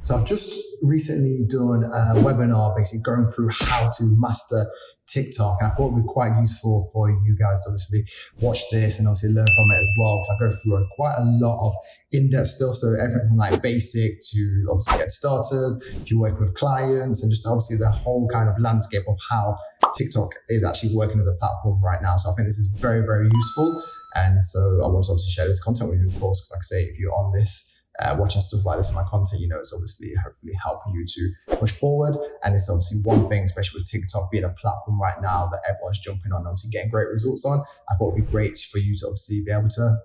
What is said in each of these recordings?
So I've just recently done a webinar basically going through how to master TikTok, and I thought it would be quite useful for you guys to obviously watch this and obviously learn from it as well, because I go through quite a lot of in-depth stuff. So everything from like basic to obviously get started, if you work with clients, and just obviously the whole kind of landscape of how TikTok is actually working as a platform right now. So I think this is very, very useful. And so I want to obviously share this content with you, of course, because like I say, if you're on this watching stuff like this in my content, you know, it's obviously hopefully helping you to push forward. And it's obviously one thing, especially with TikTok being a platform right now that everyone's jumping on, obviously getting great results on. I thought it'd be great for you to obviously be able to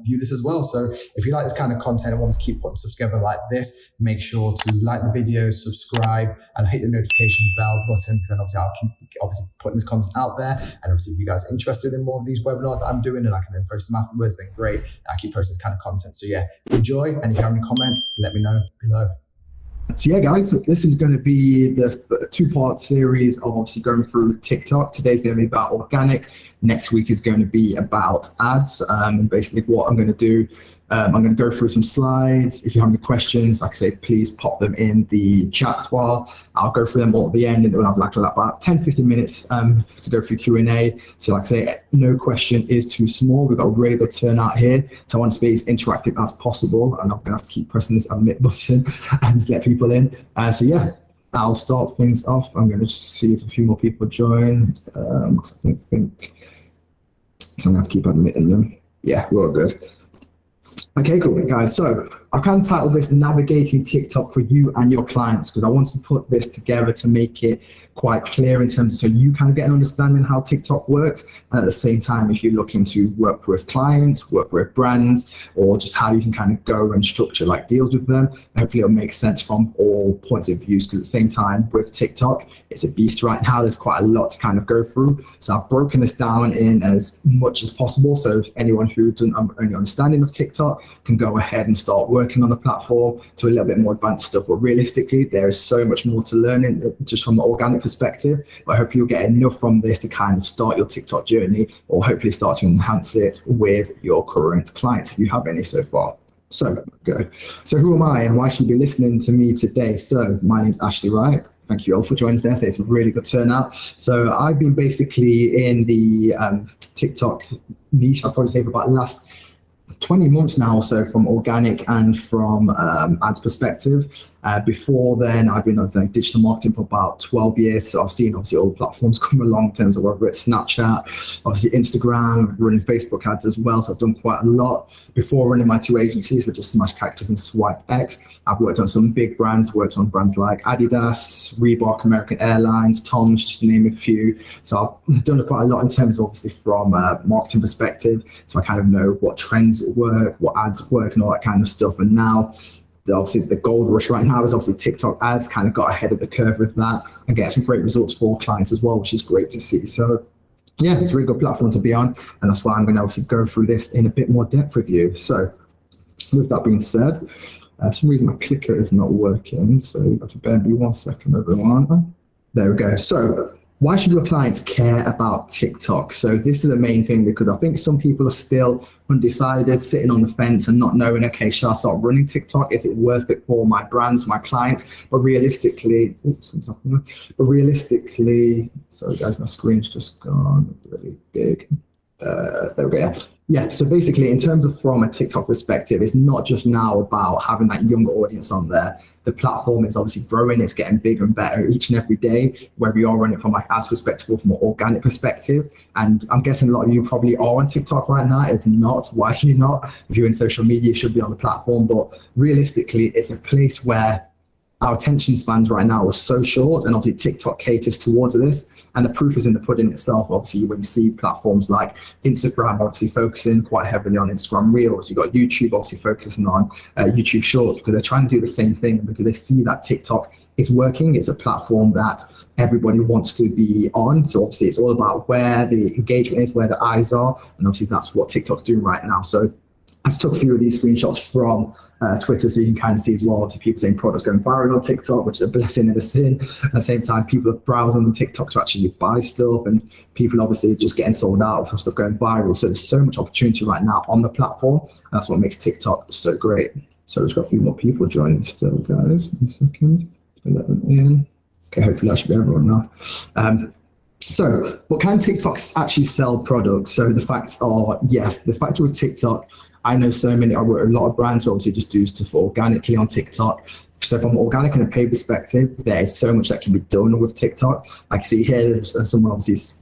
view this as well. So if you like this kind of content and want to keep putting stuff together like this, make sure to like the video, subscribe, and hit the notification bell button, because then obviously I'll keep obviously putting this content out there. And obviously if you guys are interested in more of these webinars that I'm doing and I can then post them afterwards, then great. I keep posting this kind of content. So yeah, enjoy. And if you have any comments, let me know below. So yeah, guys, this is going to be the two-part series of obviously going through TikTok. Today's going to be about organic. Next week is going to be about ads. And basically what I'm going to do, I'm going to go through some slides. If you have any questions, like I say, please pop them in the chat bar. I'll go through them all at the end, and we'll have like about 10-15 minutes to go through Q&A. So like I say, no question is too small. We've got a really good turnout here. So I want to be as interactive as possible, and I'm going to have to keep pressing this admit button and just let people in. So yeah, I'll start things off. I'm going to just see if a few more people join. I think so I'm going to have to keep admitting them. Yeah, we're all good. Okay, cool, guys. So I kind of titled this Navigating TikTok for You and Your Clients, because I wanted to put this together to make it quite clear in terms of so you kind of get an understanding how TikTok works. And at the same time, if you're looking to work with clients, work with brands, or just how you can kind of go and structure like deals with them, hopefully it'll make sense from all points of views, because at the same time with TikTok, it's a beast right now. There's quite a lot to kind of go through. So I've broken this down in as much as possible. So if anyone who doesn't have any understanding of TikTok can go ahead and start working on the platform to a little bit more advanced stuff. But realistically, there is so much more to learn in, just from the organic perspective. But hopefully you'll get enough from this to kind of start your TikTok journey, or hopefully start to enhance it with your current clients if you have any so far. So go. So who am I and why should you be listening to me today? So my name's Ashley Wright. Thank you all for joining us there. So it's a really good turnout. So I've been basically in the TikTok niche, I'll probably say for about the last 20 months now or so, from organic and from ads perspective. Before then, I've been on digital marketing for about 12 years. So I've seen obviously all the platforms come along in terms of whether it's Snapchat, obviously Instagram, running Facebook ads as well. So I've done quite a lot. Before running my two agencies, which are Smash Cactus and Swipe X, I've worked on some big brands, worked on brands like Adidas, Reebok, American Airlines, Tom's, just to name a few. So I've done quite a lot in terms of obviously from a marketing perspective. So I kind of know what trends work, what ads work, and all that kind of stuff. And now, obviously the gold rush right now is obviously TikTok ads, kind of got ahead of the curve with that and get some great results for clients as well, which is great to see. So yeah, it's a really good platform to be on, and that's why I'm going to obviously go through this in a bit more depth with you. So with that being said, for some reason my clicker is not working, so you've got to bear with me 1 second, everyone. There we go. So why should your clients care about TikTok? So this is the main thing, because I think some people are still undecided, sitting on the fence and not knowing, okay, should I start running TikTok? Is it worth it for my brands, my clients? But realistically, sorry guys, my screen's just gone really big. There we go. Yeah, so basically in terms of from a TikTok perspective, it's not just now about having that younger audience on there. The platform is obviously growing, it's getting bigger and better each and every day, whether you're running from like ads perspective or from an organic perspective. And I'm guessing a lot of you probably are on TikTok right now. If not, why are you not? If you're in social media, you should be on the platform. But realistically, it's a place where our attention spans right now are so short, and obviously TikTok caters towards this. And the proof is in the pudding itself. Obviously, when you see platforms like Instagram, obviously focusing quite heavily on Instagram Reels, you've got YouTube obviously focusing on YouTube Shorts, because they're trying to do the same thing, because they see that TikTok is working. It's a platform that everybody wants to be on. So obviously it's all about where the engagement is, where the eyes are. And obviously that's what TikTok's doing right now. So I just took a few of these screenshots from Twitter, so you can kind of see as well, obviously people saying products going viral on TikTok, which is a blessing and a sin. At the same time, people are browsing on TikTok to actually buy stuff, and people obviously just getting sold out from stuff going viral. So there's so much opportunity right now on the platform, and that's what makes TikTok so great. So we've got a few more people joining still, guys. 1 second. Let them in. Okay, hopefully that should be everyone now. So, but can TikTok actually sell products? So the facts are, yes. The fact with TikTok, I know a lot of brands obviously just do stuff organically on TikTok. So from organic and a paid perspective, there is so much that can be done with TikTok. Like see here, there's someone obviously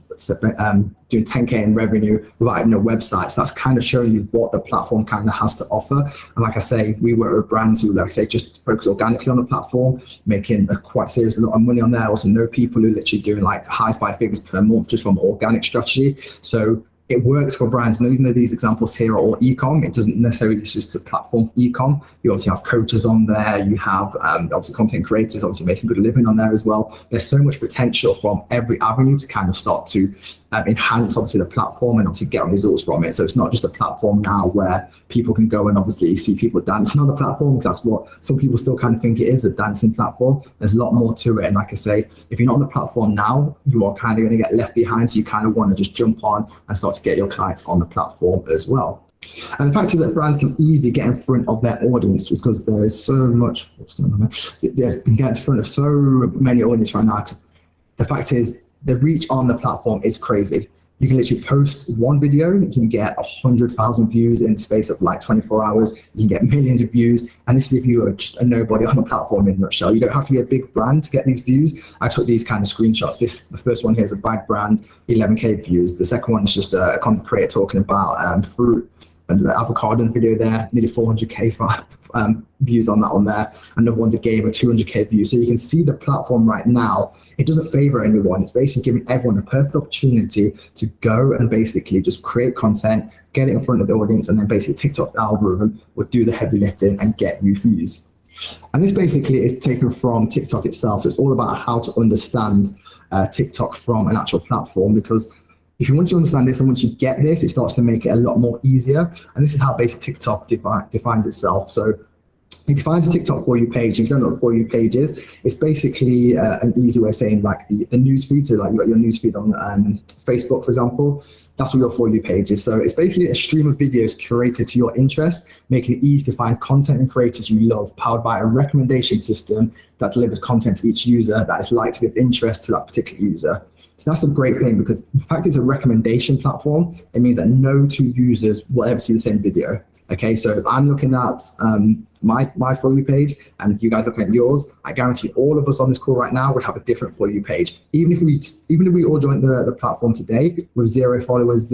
doing 10K in revenue without having a website. So that's kind of showing you what the platform kind of has to offer. And like I say, we work with brands who, like I say, just focus organically on the platform, making a quite serious lot of money on there. Also know people who are literally doing like high 5 figures per month just from organic strategy. So it works for brands. And even though these examples here are all e-com, it doesn't necessarily, it's just a platform for e-com. You obviously have coaches on there. You have obviously content creators, obviously making good living on there as well. There's so much potential from every avenue to kind of start to enhance obviously the platform and obviously get results from it. So it's not just a platform now where people can go and obviously see people dancing on the platform, because that's what some people still kind of think it is, a dancing platform. There's a lot more to it. And like I say, if you're not on the platform now, you are kind of going to get left behind. So you kind of want to just jump on and start to get your clients on the platform as well. And the fact is that brands can easily get in front of their audience because there is so much, what's going on there? They can get in front of so many audience right now. The fact is, the reach on the platform is crazy. You can literally post one video, you can get 100,000 views in the space of like 24 hours. You can get millions of views. And this is if you are just a nobody on the platform in a nutshell. You don't have to be a big brand to get these views. I took these kind of screenshots. The first one here is a bag brand, 11K views. The second one is just a content creator talking about fruit and the avocado video there, nearly 400K views on that one there. Another one's a game of 200K views. So you can see the platform right now, it doesn't favor anyone. It's basically giving everyone a perfect opportunity to go and basically just create content, get it in front of the audience, and then basically TikTok algorithm will do the heavy lifting and get you views. And this basically is taken from TikTok itself. So it's all about how to understand TikTok from an actual platform, because if you want to understand this and once you get this, it starts to make it a lot more easier. And this is how basically TikTok defines itself. So it defines a TikTok For You page. If you don't know what For You page is, it's basically an easy way of saying like the news feed. So like you got your news feed on Facebook, for example. That's what your For You page is. So it's basically a stream of videos curated to your interest, making it easy to find content and creators you love, powered by a recommendation system that delivers content to each user that is likely to be of interest to that particular user. So that's a great thing, because the fact it's a recommendation platform, it means that no two users will ever see the same video. Okay, so if I'm looking at my For You page and you guys looking at yours, I guarantee all of us on this call right now would have a different For You page. Even if we all joined the platform today with 0 followers,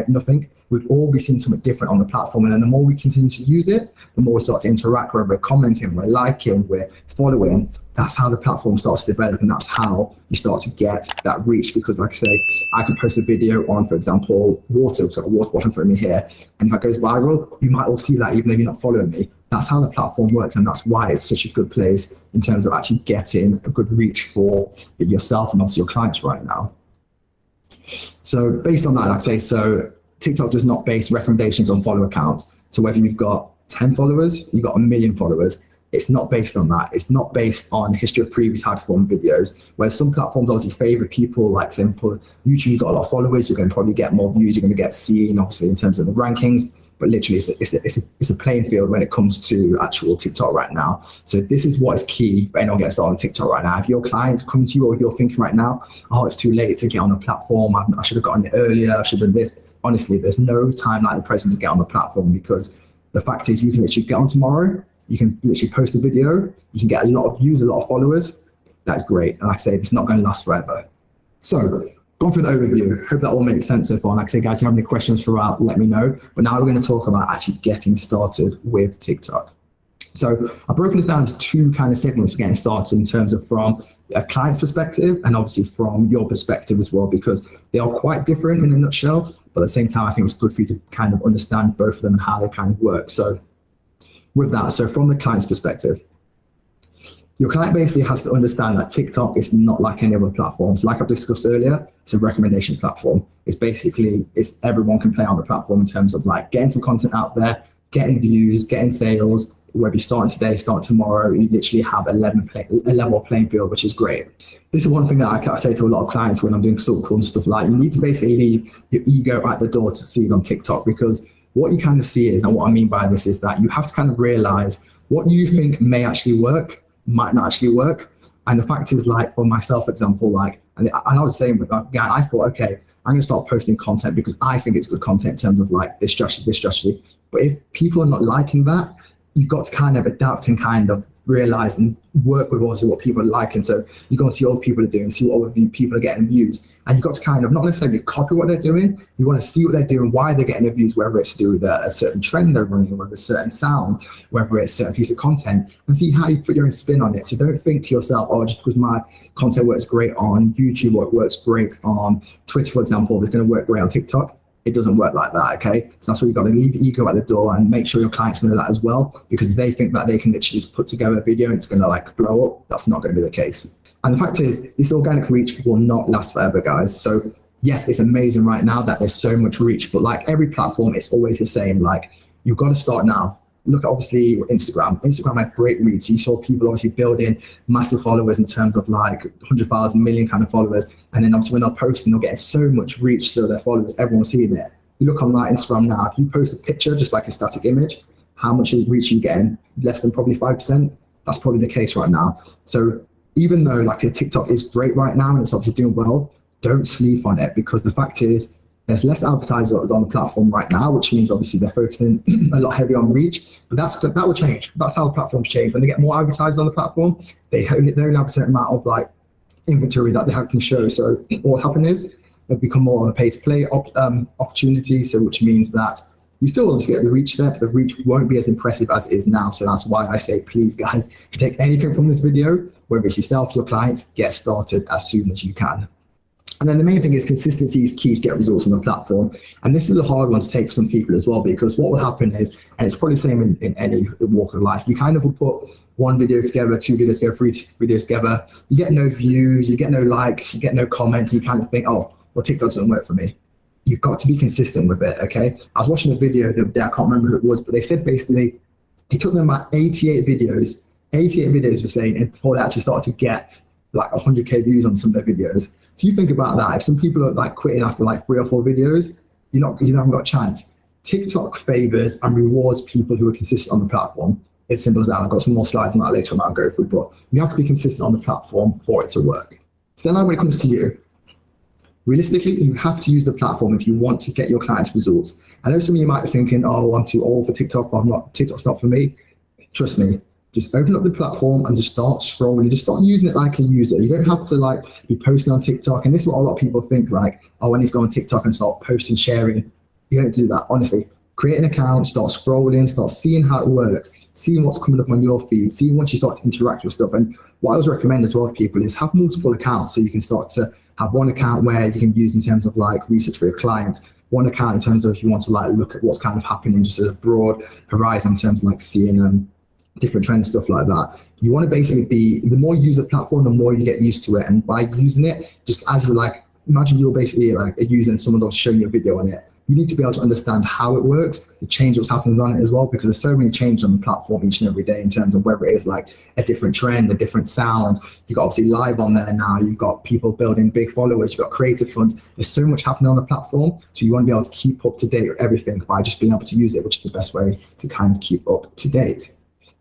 nothing, we'd all be seeing something different on the platform. And then the more we continue to use it, the more we start to interact, whether we're commenting, we're liking, we're following. That's how the platform starts to develop, and that's how you start to get that reach. Because like I say, I could post a video on, for example, water, so a water bottle for me here, and if that goes viral, you might all see that even though you're not following me. That's how the platform works, and that's why it's such a good place in terms of actually getting a good reach for yourself and also your clients right now. So based on that, like I say, so TikTok does not base recommendations on follower counts. So whether you've got 10 followers, you've got 1 million followers, it's not based on that. It's not based on history of previous high performing videos, where some platforms obviously favor people, like simple YouTube, you've got a lot of followers, you're going to probably get more views, you're going to get seen, obviously, in terms of the rankings. But literally, it's a playing field when it comes to actual TikTok right now. So this is what is key for anyone getting started on TikTok right now. If your clients come to you, or you're thinking right now, oh, it's too late to get on the platform, I should have gotten it earlier, I should have done this. Honestly, there's no time like the present to get on the platform, because the fact is you can literally get on tomorrow, you can literally post a video, you can get a lot of views, a lot of followers. That's great. And like I say, it's not going to last forever. So gone through the overview. Hope that all makes sense so far. Like I say, guys, if you have any questions throughout, let me know. But now we're going to talk about actually getting started with TikTok. So I've broken this down into 2 kind of segments for getting started, in terms of from a client's perspective and obviously from your perspective as well, because they are quite different in a nutshell. But at the same time, I think it's good for you to kind of understand both of them and how they kind of work. So with that, so from the client's perspective, your client basically has to understand that TikTok is not like any other platforms. Like I've discussed earlier, it's a recommendation platform. It's everyone can play on the platform in terms of like getting some content out there, getting views, getting sales. Whether you're starting today, start tomorrow, you literally have a level playing field, which is great. This is one thing that I say to a lot of clients when I'm doing sort of cool stuff, like you need to basically leave your ego at the door to succeed on TikTok, because what you kind of see is, and what I mean by this is that you have to kind of realize what you think may actually work might not actually work. And the fact is, like, for myself, for example, like, and I was saying with that guy, I thought, okay, I'm going to start posting content because I think it's good content in terms of like this strategy. But if people are not liking that, you've got to kind of adapt and kind of realize and work with also what people are liking. So you go and see what other people are doing, see what other people are getting views. And you've got to kind of not necessarily copy what they're doing. You want to see what they're doing, why they're getting the views, whether it's to do with a certain trend they're running, whether it's a certain sound, whether it's a certain piece of content, and see how you put your own spin on it. So don't think to yourself, oh, just because my content works great on YouTube or it works great on Twitter, for example, it's going to work great on TikTok. It doesn't work like that, okay? So that's why you've got to leave the ego at the door and make sure your clients know that as well, because they think that they can literally just put together a video and it's going to like blow up. That's not going to be the case. And the fact is, this organic reach will not last forever, guys. So yes, it's amazing right now that there's so much reach, but like every platform, it's always the same. Like, you've got to start now. Look at obviously Instagram. Instagram had great reach. You saw people obviously building massive followers in terms of like 100,000, million kind of followers. And then obviously when they're posting, they're getting so much reach to their followers. Everyone's seeing it. You look on like Instagram now, if you post a picture, just like a static image, how much reach are you getting? Less than probably 5%. That's probably the case right now. So even though like say TikTok is great right now and it's obviously doing well, don't sleep on it, because the fact is, there's less advertisers on the platform right now, which means obviously they're focusing a lot heavier on reach, but that will change. That's how the platforms change. When they get more advertisers on the platform, they only have a certain amount of like inventory that they can show. So what will happen is they'll become more of a pay-to-play opportunity. So which means that you still obviously get the reach there, but the reach won't be as impressive as it is now. So that's why I say, please guys, if you take anything from this video, whether it's yourself, your clients, get started as soon as you can. And then the main thing is consistency is key to get results on the platform. And this is a hard one to take for some people as well, because what will happen is, and it's probably the same in any walk of life, you kind of will put one video together, two videos together, three videos together, you get no views, you get no likes, you get no comments, and you kind of think, oh, well, TikTok doesn't work for me. You've got to be consistent with it, okay? I was watching a video the other day, I can't remember who it was, but they said basically, it took them about 88 videos were saying, and before they actually started to get like 100K views on some of their videos. So you think about that. If some people are like quitting after like 3 or 4 videos, you haven't got a chance. TikTok favors and rewards people who are consistent on the platform. It's simple as that. I've got some more slides on that later on that I'll go through, but you have to be consistent on the platform for it to work. So then when it comes to you, realistically, you have to use the platform if you want to get your clients results. I know some of you might be thinking, oh, I'm too old for TikTok, or TikTok's not for me. Trust me. Just open up the platform and just start scrolling. Just start using it like a user. You don't have to like be posting on TikTok. And this is what a lot of people think, like, oh, I need to go on TikTok and start posting, sharing. You don't do that. Honestly, create an account, start scrolling, start seeing how it works, seeing what's coming up on your feed, seeing once you start to interact with stuff. And what I always recommend as well to people is have multiple accounts, so you can start to have one account where you can use in terms of like research for your clients, one account in terms of if you want to like look at what's kind of happening just as a broad horizon in terms of like seeing different trends, stuff like that. You want to basically be, the more you use the platform, the more you get used to it. And by using it, just as you like, imagine you're basically like a user and someone's showing you a video on it. You need to be able to understand how it works, the change what's happening on it as well, because there's so many changes on the platform each and every day in terms of whether it is like a different trend, a different sound. You've got obviously live on there now. You've got people building big followers. You've got creative funds. There's so much happening on the platform. So you want to be able to keep up to date with everything by just being able to use it, which is the best way to kind of keep up to date.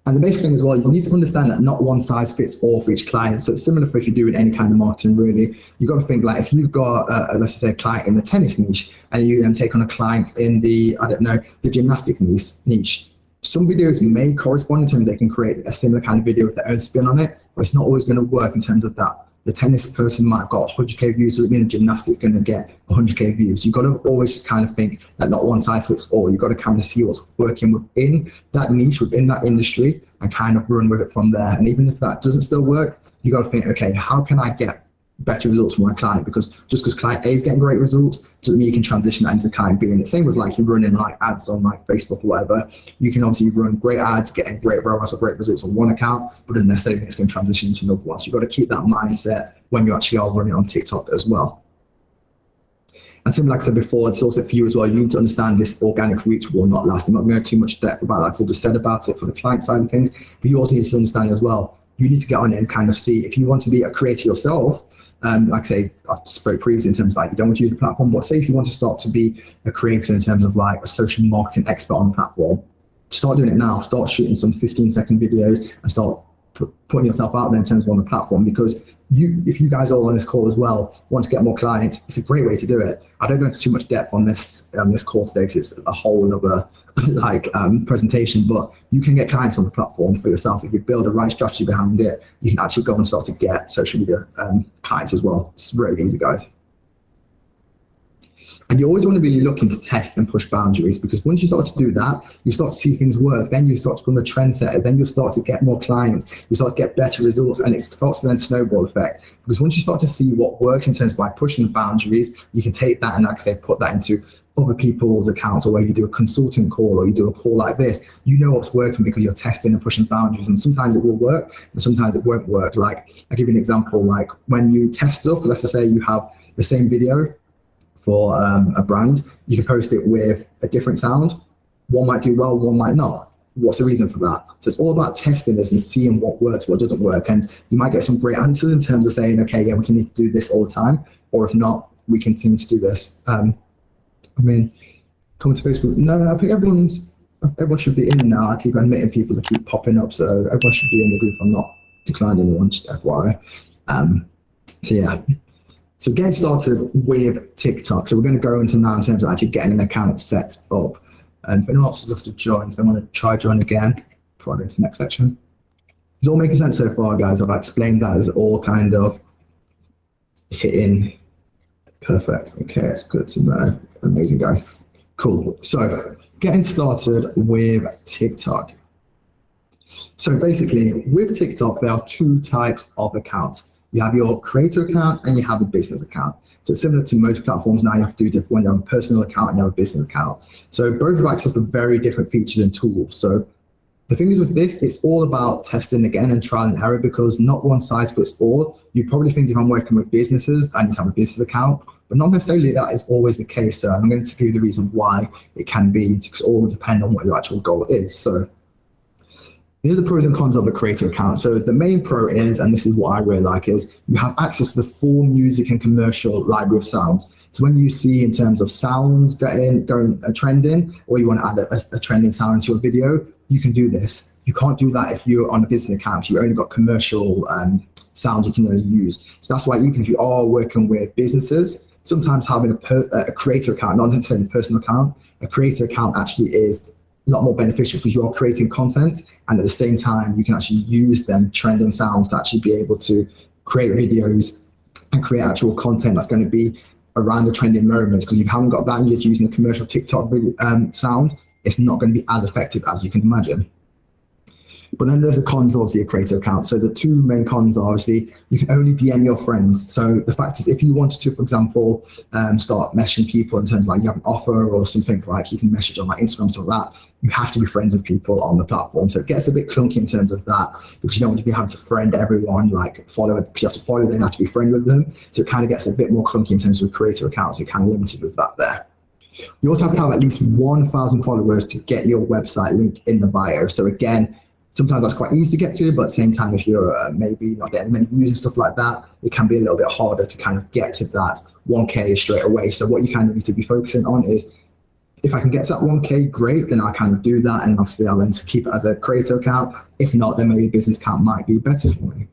And the basic thing as well, you need to understand that not one size fits all for each client. So it's similar for if you're doing any kind of marketing, really. You've got to think like if you've got, let's just say, a client in the tennis niche, and you then take on a client in the, I don't know, the gymnastics niche. Some videos may correspond in terms of they can create a similar kind of video with their own spin on it, but it's not always going to work in terms of that. The tennis person might have got 100K views, so it means a gymnastics going to get 100K views. You've got to always just kind of think that not one size fits all. You've got to kind of see what's working within that niche, within that industry, and kind of run with it from there. And even if that doesn't still work, you've got to think, okay, how can I get better results for my client? Because just because client A is getting great results doesn't mean you can transition that into client B. And the same with like you're running like ads on like Facebook or whatever. You can obviously run great ads, getting great ROAS or great results on one account, but doesn't necessarily mean it's going to transition into another one. So you've got to keep that mindset when you actually are running on TikTok as well. And similar, like I said before, it's also for you as well. You need to understand this organic reach will not last. I'm not going to go too much depth about that because I just said about it for the client side of things, but you also need to understand as well. You need to get on it and kind of see if you want to be a creator yourself. Like I say, I spoke previously in terms of like you don't want to use the platform, but say if you want to start to be a creator in terms of like a social marketing expert on the platform, start doing it now. Start shooting some 15-second videos and start putting yourself out there in terms of on the platform, because if you guys all on this call as well want to get more clients, it's a great way to do it. I don't go into too much depth on this call today because it's a whole other presentation, but you can get clients on the platform for yourself. If you build a right strategy behind it, you can actually go and start to get social media clients as well. It's really easy, guys. And you always want to be looking to test and push boundaries, because once you start to do that, you start to see things work. Then you start to become a trendsetter. Then you'll start to get more clients. You start to get better results, and it starts to then snowball effect. Because once you start to see what works in terms of by pushing the boundaries, you can take that and, like I say, put that into other people's accounts, or where you do a consulting call or you do a call like this. You know what's working because you're testing and pushing boundaries, and sometimes it will work and sometimes it won't work. Like, I'll give you an example. Like when you test stuff, let's just say you have the same video for a brand, you can post it with a different sound. One might do well, one might not. What's the reason for that? So it's all about testing this and seeing what works, what doesn't work. And you might get some great answers in terms of saying, okay, yeah, we can need to do this all the time. Or if not, we continue to do this. Coming to Facebook. No, I think everyone should be in now. I keep admitting people that keep popping up. So everyone should be in the group. I'm not declining anyone, just FYI. So yeah. So getting started with TikTok. So we're going to go into now in terms of actually getting an account set up. And if anyone else is looking to join, if they want to try join again, before I go to the next section. It's all making sense so far, guys. I've explained that as all kind of hitting perfect. Okay, it's good to know. Amazing, guys. Cool. So getting started with TikTok. So basically with TikTok, there are two types of accounts. You have your creator account and you have a business account. So it's similar to most platforms now. You have to do different when you have a personal account and you have a business account. So both have access to very different features and tools. So the thing is with this, it's all about testing again and trial and error, because not one size fits all. You probably think if I'm working with businesses, I need to have a business account, but not necessarily that is always the case. So I'm going to give you the reason why it can be, because it all depends on what your actual goal is. So here's the pros and cons of the creator account. So the main pro is, and this is what I really like, is you have access to the full music and commercial library of sounds. So when you see in terms of sounds going trending, or you want to add a trending sound to a video, you can do this. You can't do that if you're on a business account. You've only got commercial sounds you can only use. So that's why even if you are working with businesses, sometimes having a creator account, not necessarily a personal account, a creator account actually is a lot more beneficial, because you are creating content, and at the same time you can actually use them trending sounds to actually be able to create videos and create actual content that's going to be around the trending moments. Because if you haven't got that and you're using the commercial TikTok video, sound, it's not going to be as effective as you can imagine. But then there's the cons of obviously a creator account. So the two main cons are obviously you can only DM your friends. So the fact is, if you wanted to, for example, start messaging people in terms of like you have an offer or something, like you can message on like Instagram, something like that, you have to be friends with people on the platform. So it gets a bit clunky in terms of that, because you don't want to be having to friend everyone, like follow it, because you have to follow them, you have to be friends with them. So it kind of gets a bit more clunky in terms of creator accounts. You're kind of limited with that there. You also have to have at least 1,000 followers to get your website link in the bio. So again, sometimes that's quite easy to get to, but at the same time, if you're maybe not getting many views and stuff like that, it can be a little bit harder to kind of get to that 1K straight away. So what you kind of need to be focusing on is, if I can get to that 1K, great, then I kind of do that. And obviously I'll then keep it as a creator account. If not, then maybe a business account might be better for me.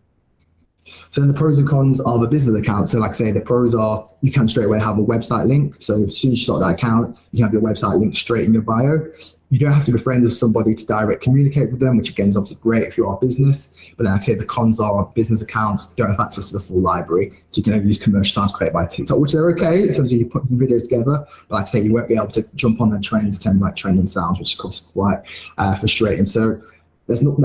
So then the pros and cons of a business account. So like I say, the pros are you can straight away have a website link. So as soon as you start that account, you have your website link straight in your bio. You don't have to be friends with somebody to direct communicate with them, which again is obviously great if you are a business. But then like I say the cons are business accounts don't have access to the full library. So you can only use commercial sounds created by TikTok, which are okay in terms of you putting videos together. But like I say, you won't be able to jump on the trends in terms of like trending sounds, which is quite frustrating. So there's not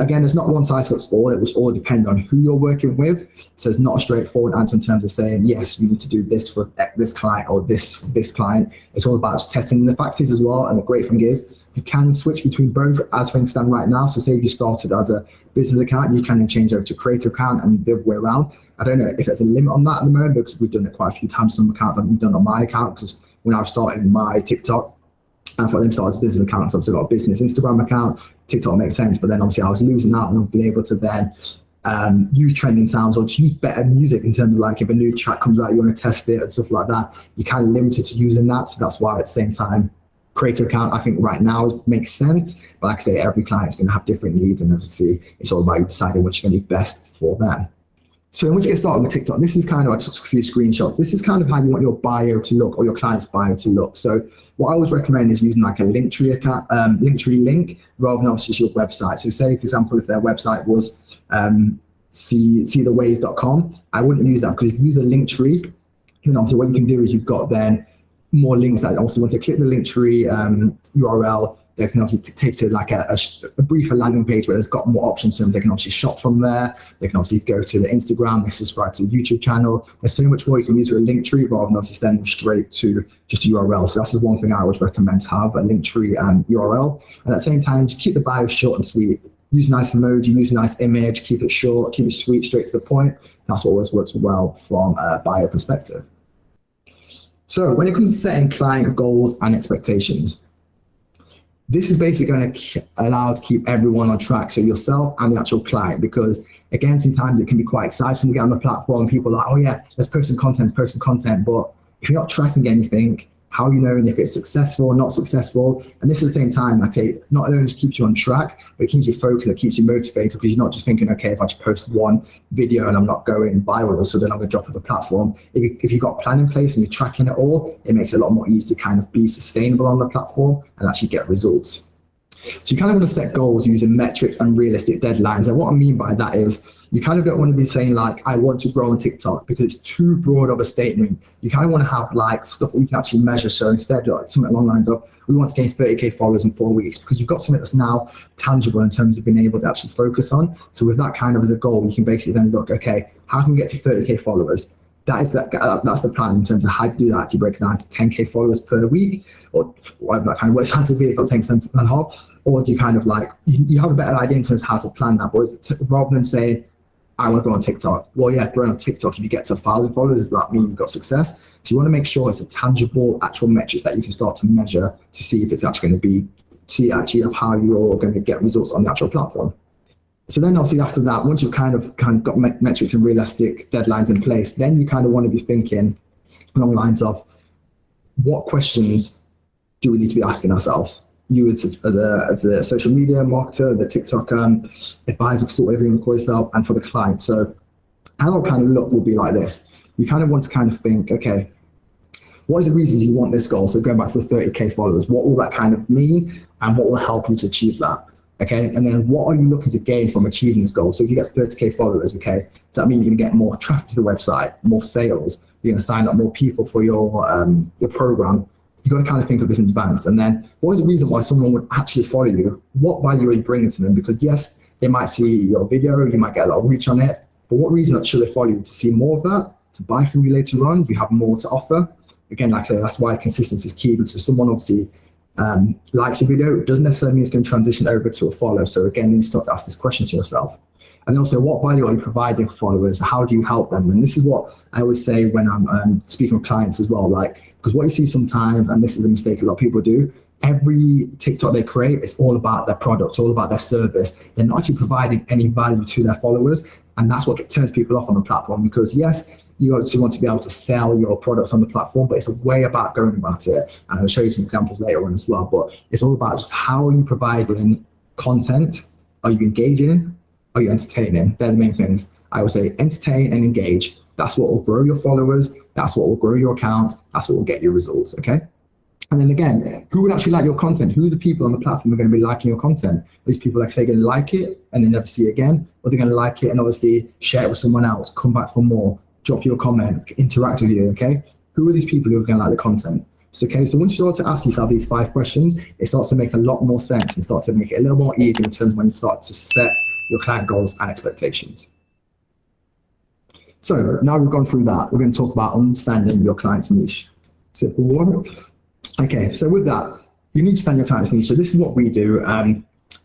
one size fits all. It will all depend on who you're working with. So it's not a straightforward answer in terms of saying, yes, you need to do this for this client or this client. It's all about testing the factors as well. And the great thing is you can switch between both as things stand right now. So say you started as a business account, you can then change over to creator account and the other way around. I don't know if there's a limit on that at the moment, because we've done it quite a few times. Some accounts that we've done on my account, because when I was starting my TikTok, and for them to start as a business account, so obviously I've got a business Instagram account, TikTok makes sense, but then obviously I was losing out and I've been able to then use trending sounds or to use better music in terms of like if a new track comes out, you want to test it and stuff like that, you're kind of limited to using that. So that's why at the same time, creator account, I think right now makes sense. But like I say, every client's going to have different needs, and obviously it's all about you deciding which is going to be best for them. So once you get started with TikTok, this is kind of, I took a few screenshots. This is kind of how you want your bio to look, or your client's bio to look. So what I always recommend is using like a Linktree account, Linktree link, rather than obviously just your website. So say, for example, if their website was seetheways.com, I wouldn't use that, because if you use a Linktree, then obviously what you can do is you've got then more links that also want to click the Linktree URL. They can obviously take to like a briefer landing page where there's got more options to them. They can obviously shop from there. They can obviously go to the Instagram, they subscribe to the YouTube channel. There's so much more you can use with a Linktree rather than obviously send them straight to just a URL. So that's the one thing I always recommend, to have a Linktree URL. And at the same time, just keep the bio short and sweet. Use nice emoji, use a nice image, keep it short, keep it sweet, straight to the point. That's what always works well from a bio perspective. So when it comes to setting client goals and expectations, this is basically going to allow to keep everyone on track, so yourself and the actual client, because again, sometimes it can be quite exciting to get on the platform. People are like, oh yeah, let's post some content. But if you're not tracking anything, how are you knowing if it's successful or not successful? And this at the same time, I'd say, not only just keeps you on track, but it keeps you focused, it keeps you motivated, because you're not just thinking, okay, if I just post one video and I'm not going viral, so then I'm going to drop off the platform. If you've got a plan in place and you're tracking it all, it makes it a lot more easy to kind of be sustainable on the platform and actually get results. So you kind of want to set goals using metrics and realistic deadlines. And what I mean by that is, you kind of don't want to be saying like, I want to grow on TikTok, because it's too broad of a statement. You kind of want to have like stuff that you can actually measure. So instead, like something along the lines of, we want to gain 30K followers in 4 weeks, because you've got something that's now tangible in terms of being able to actually focus on. So with that kind of as a goal, you can basically then look, okay, how can we get to 30K followers? That's the plan in terms of how to do that. Do you break it down to 10K followers per week, or whatever that kind of works out to be? It's not 10% and a half. Or do you kind of like, you have a better idea in terms of how to plan that? But rather than saying, I want to go on TikTok. Well, yeah, growing on TikTok, if you get to 1,000 followers, does that mean you've got success? So you want to make sure it's a tangible, actual metric that you can start to measure to see if it's actually going to be, see actually how you're going to get results on the actual platform. So then obviously after that, once you've kind of got metrics and realistic deadlines in place, then you kind of want to be thinking along the lines of, what questions do we need to be asking ourselves? You as a social media marketer, the TikTok advisor, sort of whatever you want to call yourself, and for the client. So how it kind of look will be like this. You kind of want to kind of think, okay, what is the reasons you want this goal? So going back to the 30K followers, what will that kind of mean, and what will help you to achieve that? Okay, and then what are you looking to gain from achieving this goal? So if you get 30K followers, okay, does that mean you're gonna get more traffic to the website, more sales, you're gonna sign up more people for your program? You've got to kind of think of this in advance. And then what is the reason why someone would actually follow you? What value are you bringing to them? Because yes, they might see your video, you might get a lot of reach on it, but what reason should they follow you? To see more of that, to buy from you later on? Do you have more to offer? Again, like I say, that's why consistency is key, because if someone obviously likes your video, it doesn't necessarily mean it's going to transition over to a follow. So again, you start to ask this question to yourself. And also, what value are you providing for followers? How do you help them? And this is what I always say when I'm speaking with clients as well, like, because what you see sometimes, and this is a mistake a lot of people do, every TikTok they create, it's all about their product, it's all about their service. They're not actually providing any value to their followers. And that's what turns people off on the platform, because yes, you obviously want to be able to sell your product on the platform, but it's a way about going about it. And I'll show you some examples later on as well, but it's all about just how are you providing content? Are you engaging? Are you entertaining? They're the main things. I would say entertain and engage. That's what will grow your followers. That's what will grow your account. That's what will get you results, okay? And then again, who would actually like your content? Who are the people on the platform who are going to be liking your content? These people, like say, going to like it and then never see it again, or they're going to like it and obviously share it with someone else, come back for more, drop you a comment, interact with you, okay? Who are these people who are going to like the content? So, okay, so once you start to ask yourself these 5 questions, it starts to make a lot more sense and start to make it a little more easier in terms of when you start to set your client goals and expectations. So now we've gone through that, we're going to talk about understanding your client's niche. Simple one. Okay, so with that, you need to understand your client's niche. So this is what we do at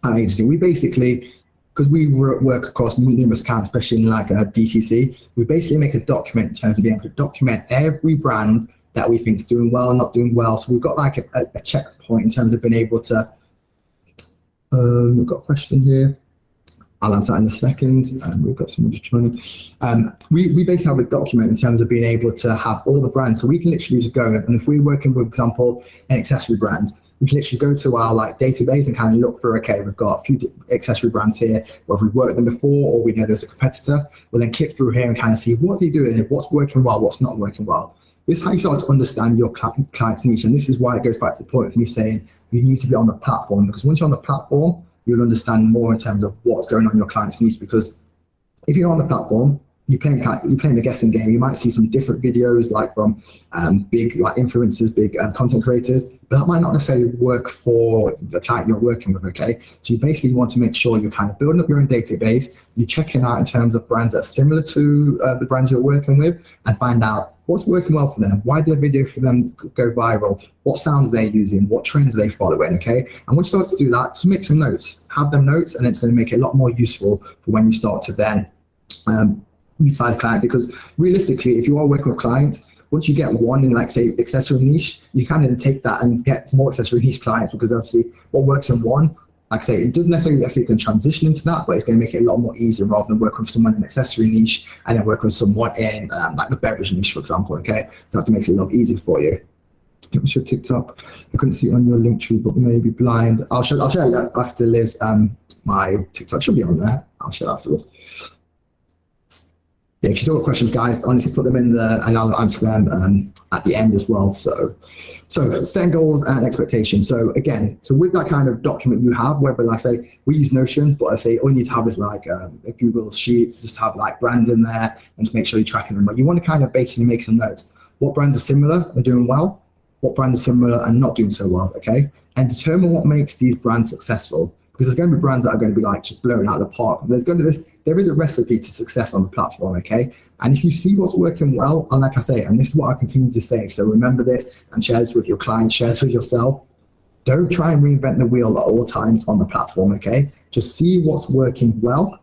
our agency. We basically, because we work across numerous accounts, especially in like DTC, we basically make a document in terms of being able to document every brand that we think is doing well, not doing well. So we've got like a checkpoint in terms of being able to, we've got a question here. I'll answer that in a second. We've got someone just joining. We basically have a document in terms of being able to have all the brands. So we can literally just go, and if we're working with, for example, an accessory brand, we can literally go to our like database and kind of look for, okay, we've got a few accessory brands here, whether we've worked with them before or we know there's a competitor. We'll then click through here and kind of see what they're doing, what's working well, what's not working well. This is how you start to understand your client's niche. And this is why it goes back to the point of me saying you need to be on the platform, because once you're on the platform, you'll understand more in terms of what's going on in your client's niche. Because if you're on the platform, you're playing the guessing game. You might see some different videos like from big like influencers, big content creators, but that might not necessarily work for the client you're working with, okay? So you basically want to make sure you're kind of building up your own database, you're checking out in terms of brands that are similar to the brands you're working with, and find out what's working well for them, why did the video for them go viral, what sounds they're using, what trends are they following, okay? And once you start to do that, just make some notes, have them notes, and it's going to make it a lot more useful for when you start to then utilize client. Because realistically, if you are working with clients, once you get one in like say accessory niche, you can then take that and get more accessory niche clients, because obviously what works in one, like I say, it doesn't necessarily actually can transition into that, but it's going to make it a lot more easier rather than working with someone in accessory niche and then working with someone in like the beverage niche, for example, okay? That makes it a lot easier for you. What's your TikTok? I couldn't see it on your link tree, but maybe blind. I'll show you after Liz. My TikTok should be on there. I'll show it afterwards. Yeah, if you still got questions, guys, honestly put them in there and I'll answer them at the end as well. So setting goals and expectations. So again, with that kind of document you have, whether I say we use Notion, but I say all you need to have is like a Google Sheets, just have like brands in there and just make sure you're tracking them. But you want to kind of basically make some notes. What brands are similar and doing well? What brands are similar and not doing so well, okay? And determine what makes these brands successful. Because there's going to be brands that are going to be like just blowing out of the park. There is a recipe to success on the platform, okay? And if you see what's working well, and like I say, and this is what I continue to say, so remember this and share this with your clients, share this with yourself. Don't try and reinvent the wheel at all times on the platform, okay? Just see what's working well,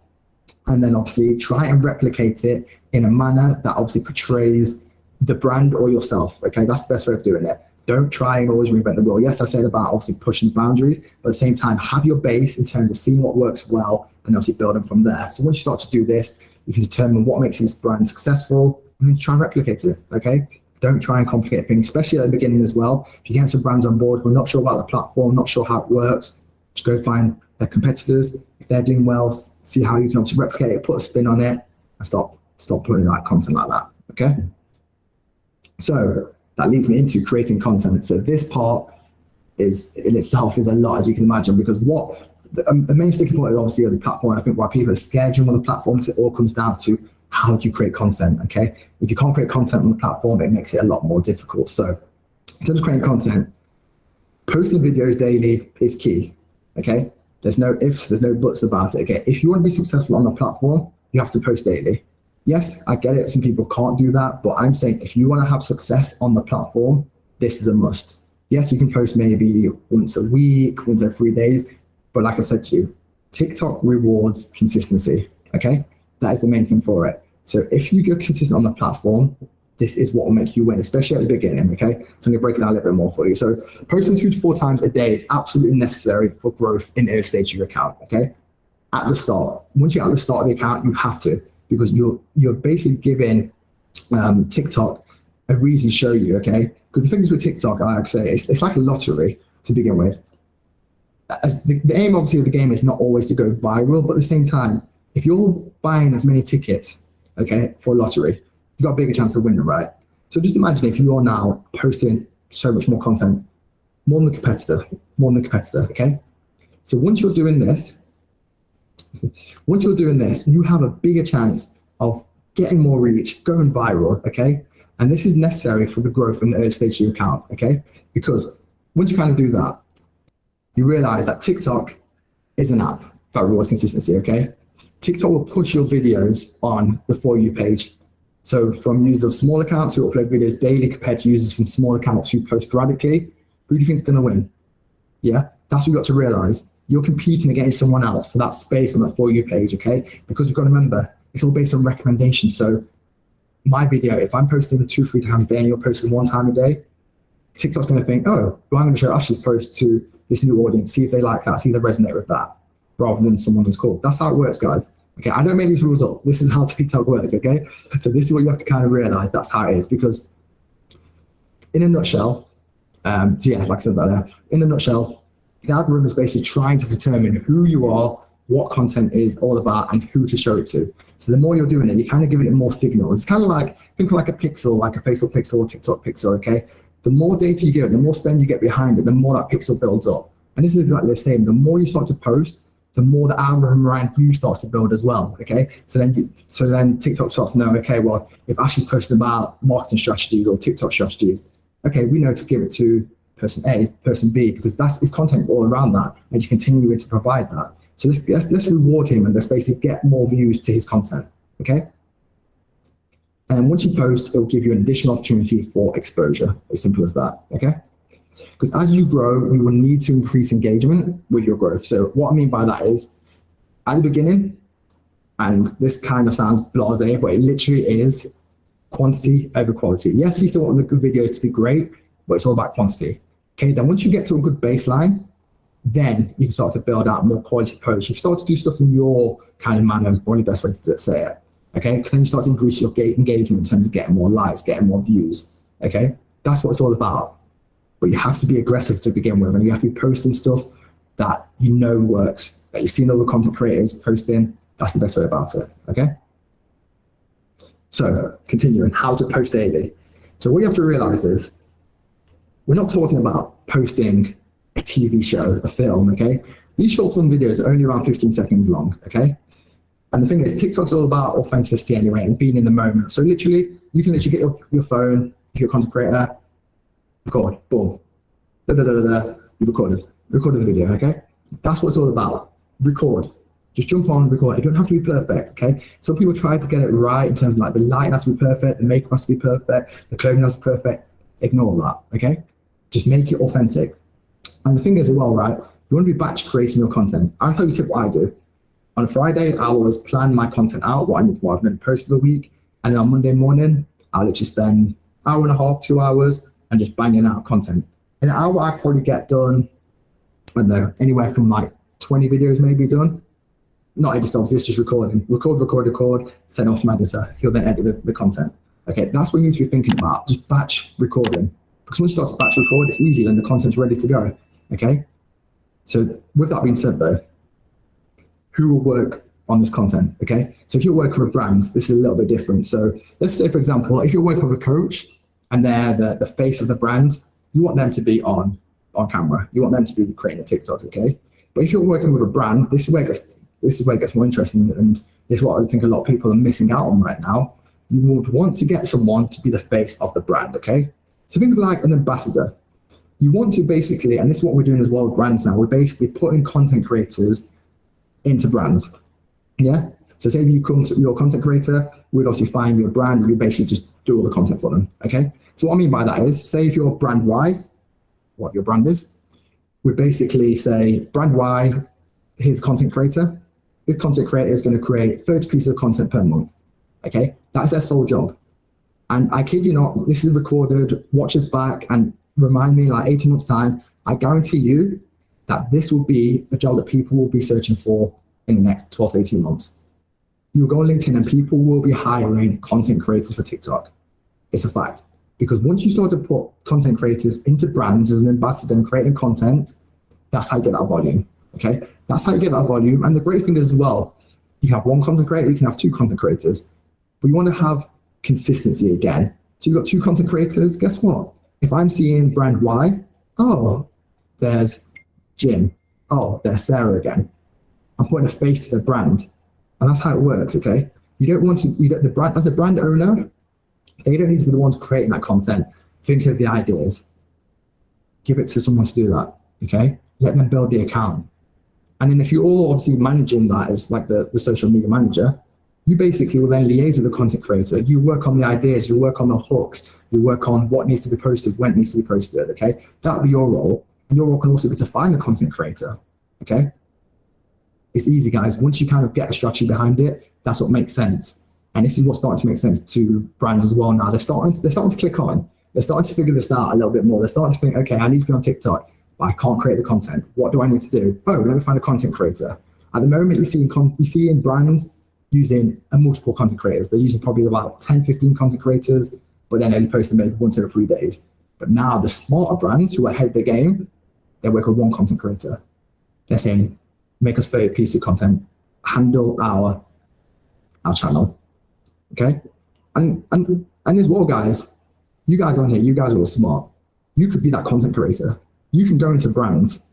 and then obviously try and replicate it in a manner that obviously portrays the brand or yourself, okay? That's the best way of doing it. Don't try and always reinvent the wheel. Yes, I said about obviously pushing boundaries, but at the same time, have your base in terms of seeing what works well and obviously building from there. So once you start to do this, you can determine what makes this brand successful and then try and replicate it, okay? Don't try and complicate things, especially at the beginning as well. If you get some brands on board, we're not sure about the platform, not sure how it works, just go find their competitors. If they're doing well, see how you can obviously replicate it, put a spin on it, and stop putting like content like that, okay? So that leads me into creating content. So this part is in itself is a lot, as you can imagine, because what the main sticking point is obviously the platform. I think why people are scared on the platform, because it all comes down to how do you create content, okay? If you can't create content on the platform, it makes it a lot more difficult. So in terms of creating content, posting videos daily is key, okay? There's no ifs, there's no buts about it, okay? If you want to be successful on the platform, you have to post daily. Yes, I get it. Some people can't do that, but I'm saying if you want to have success on the platform, this is a must. Yes, you can post maybe once a week, once every 3 days, but like I said to you, TikTok rewards consistency, okay? That is the main thing for it. So if you get consistent on the platform, this is what will make you win, especially at the beginning, okay? So I'm gonna break it down a little bit more for you. So posting 2 to 4 times a day is absolutely necessary for growth in the early stage of your account, okay? At the start, once you're at the start of the account, you have to, because you're basically giving TikTok a reason to show you, okay? Because the things with TikTok, I like to say, it's like a lottery to begin with. As the aim, obviously, of the game is not always to go viral, but at the same time, if you're buying as many tickets, okay, for a lottery, you've got a bigger chance of winning, right? So just imagine if you are now posting so much more content, more than the competitor, okay? So once you're doing this, you have a bigger chance of getting more reach, going viral, okay? And this is necessary for the growth in the early stage of your account, okay? Because once you kind of do that, you realize that TikTok is an app that rewards consistency, okay? TikTok will push your videos on the For You page. So from users of small accounts who upload videos daily compared to users from small accounts who post sporadically, who do you think is gonna win? Yeah, that's what you've got to realize. You're competing against someone else for that space on the For You page, okay? Because you've got to remember, it's all based on recommendations. So my video, if I'm posting 2-3 times a day and you're posting 1 time a day, TikTok's gonna think, oh, well, I'm gonna show Ash's post to this new audience, see if they like that, see if they resonate with that, rather than someone who's cool. That's how it works, guys. Okay, I don't make these rules up. This is how TikTok works, okay? So this is what you have to kind of realize, that's how it is, because in a nutshell, So yeah, like I said there, in a nutshell, the algorithm is basically trying to determine who you are, what content is all about, and who to show it to. So the more you're doing it, you're kind of giving it more signals. It's kind of like, think of like a pixel, like a Facebook pixel or TikTok pixel, okay? The more data you give it, the more spend you get behind it, the more that pixel builds up. And this is exactly the same. The more you start to post, the more the algorithm around you starts to build as well, okay? So then TikTok starts to know, okay, well, if Ashley's posting about marketing strategies or TikTok strategies, okay, we know to give it to person A, person B, because that's his content all around that, and you continue to provide that. So let's reward him and let's basically get more views to his content, okay? And once you post, it will give you an additional opportunity for exposure, as simple as that, okay? Because as you grow, you will need to increase engagement with your growth. So what I mean by that is, at the beginning, and this kind of sounds blasé, but it literally is quantity over quality. Yes, you still want the good videos to be great, but it's all about quantity. Okay, then once you get to a good baseline, then you can start to build out more quality posts. You can start to do stuff in your kind of manner, probably the best way to say it. Okay, because then you start to increase your engagement in terms of getting more likes, getting more views. Okay, that's what it's all about. But you have to be aggressive to begin with, and you have to be posting stuff that you know works, that you've seen other content creators posting. That's the best way about it, okay? So continuing, how to post daily. So what you have to realize is, we're not talking about posting a TV show, a film, okay? These short form videos are only around 15 seconds long, okay? And the thing is, TikTok's all about authenticity anyway, and being in the moment. So literally, you can literally get your phone, if you're a content creator, record, boom, you've recorded the video, okay? That's what it's all about, record. Just jump on, record. It don't have to be perfect, okay? Some people try to get it right in terms of like the lighting has to be perfect, the makeup has to be perfect, the clothing has to be perfect. Ignore that, okay? Just make it authentic. And the thing is as well, right? You want to be batch creating your content. I'll tell you a tip what I do. On a Friday, I always plan my content out, what I'm going to post for the week. And then on Monday morning, I'll literally spend an hour and a half, 2 hours, and just banging out content. In an hour, I probably get done, I don't know, anywhere from like 20 videos maybe done. Not edit obviously, it's just recording. Record, send off to my editor. He'll then edit the content. Okay, that's what you need to be thinking about, just batch recording. Because once you start to batch record, it's easy and the content's ready to go, okay? So with that being said though, who will work on this content, okay? So if you're working with brands, this is a little bit different. So let's say, for example, if you're working with a coach and they're the face of the brand, you want them to be on camera. You want them to be creating a TikTok, okay? But if you're working with a brand, this is where it gets more interesting, and this is what I think a lot of people are missing out on right now. You would want to get someone to be the face of the brand, okay? So think of like an ambassador. You want to basically, and this is what we're doing as well with brands now, we're basically putting content creators into brands, yeah? So say if you come to your content creator, we'd obviously find your brand and you basically just do all the content for them, okay? So what I mean by that is, say if you're brand Y, what your brand is, we basically say brand Y, here's a content creator. This content creator is going to create 30 pieces of content per month, okay? That's their sole job. And I kid you not, this is recorded, watch us back and remind me in like 18 months time, I guarantee you that this will be a job that people will be searching for in the next 12 to 18 months. You'll go on LinkedIn and people will be hiring content creators for TikTok. It's a fact. Because once you start to put content creators into brands as an ambassador and creating content, that's how you get that volume, okay? That's how you get that volume. And the great thing is as well, you can have one content creator, you can have two content creators, but you want to have consistency again. So you've got two content creators, guess what? If I'm seeing brand Y, oh, there's Jim. Oh, there's Sarah again. I'm putting a face to the brand. And that's how it works, okay? You don't want to, the brand, as a brand owner, they don't need to be the ones creating that content. Think of the ideas. Give it to someone to do that, okay? Let them build the account. And then if you're all obviously managing that as like the social media manager, you basically will then liaise with the content creator. You work on the ideas, you work on the hooks, you work on what needs to be posted, when it needs to be posted, okay? That'll be your role. And your role can also be to find the content creator, okay? It's easy, guys. Once you kind of get a strategy behind it, that's what makes sense. And this is what's starting to make sense to brands as well now. They're starting to click on. They're starting to figure this out a little bit more. They're starting to think, okay, I need to be on TikTok, but I can't create the content. What do I need to do? Oh, let me find a content creator. At the moment, you see in brands using multiple content creators. They're using probably about 10, 15 content creators, but then only posting maybe once every 3 days. But now the smarter brands who are ahead of the game, they work with one content creator. They're saying, make us 30 pieces of content, handle our channel. Okay? And as well, guys, you guys on here, you guys are all smart. You could be that content creator. You can go into brands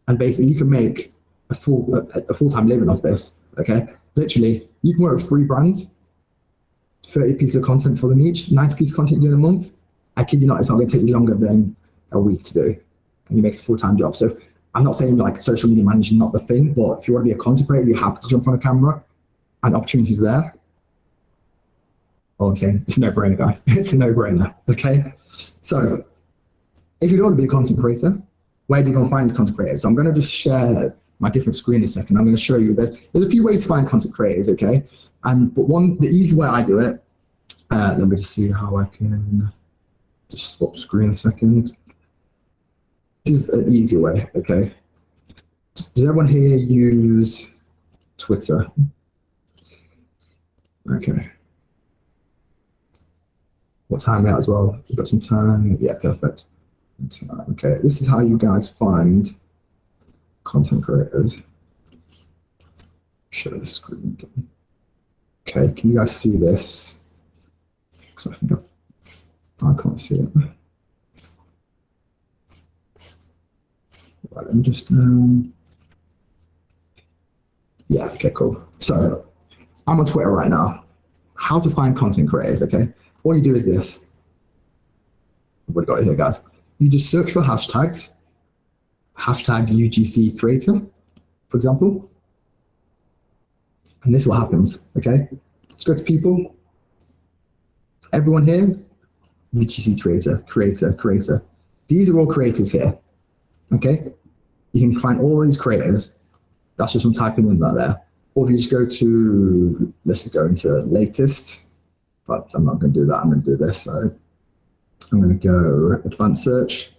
and basically you can make a full-time living off this. Okay? Literally, you can work with 3 brands, 30 pieces of content for them each, 90 pieces of content in a month. I kid you not, it's not going to take you longer than a week to do. And you make a full-time job. So I'm not saying like social media management is not the thing, but if you want to be a content creator, you have to jump on a camera and opportunities there. All I'm saying, it's a no-brainer, guys. It's a no-brainer, okay? So if you don't want to be a content creator, where do you go and find content creators? So I'm going to just share my different screen in a second. I'm going to show you there's a few ways to find content creators, okay? But the easy way I do it, let me just see how I can just swap screen a second. This is an easy way, okay? Does everyone here use Twitter? Okay. What time are we at as well? We've got some time. Yeah, perfect. Okay, this is how you guys find content creators. Share the screen again. Okay, can you guys see this? Because I think I can't see it. Right, let me just yeah, okay, cool. So I'm on Twitter right now. How to find content creators, okay? All you do is this. What got it here, guys? You just search for hashtags, hashtag UGC creator, for example. And this is what happens, okay? Just go to people. Everyone here, UGC creator. These are all creators here, okay? You can find all these creators. That's just from typing in that there. Or if you just go to, let's just go into latest, but I'm not going to do that. I'm going to do this. So I'm going to go advanced search,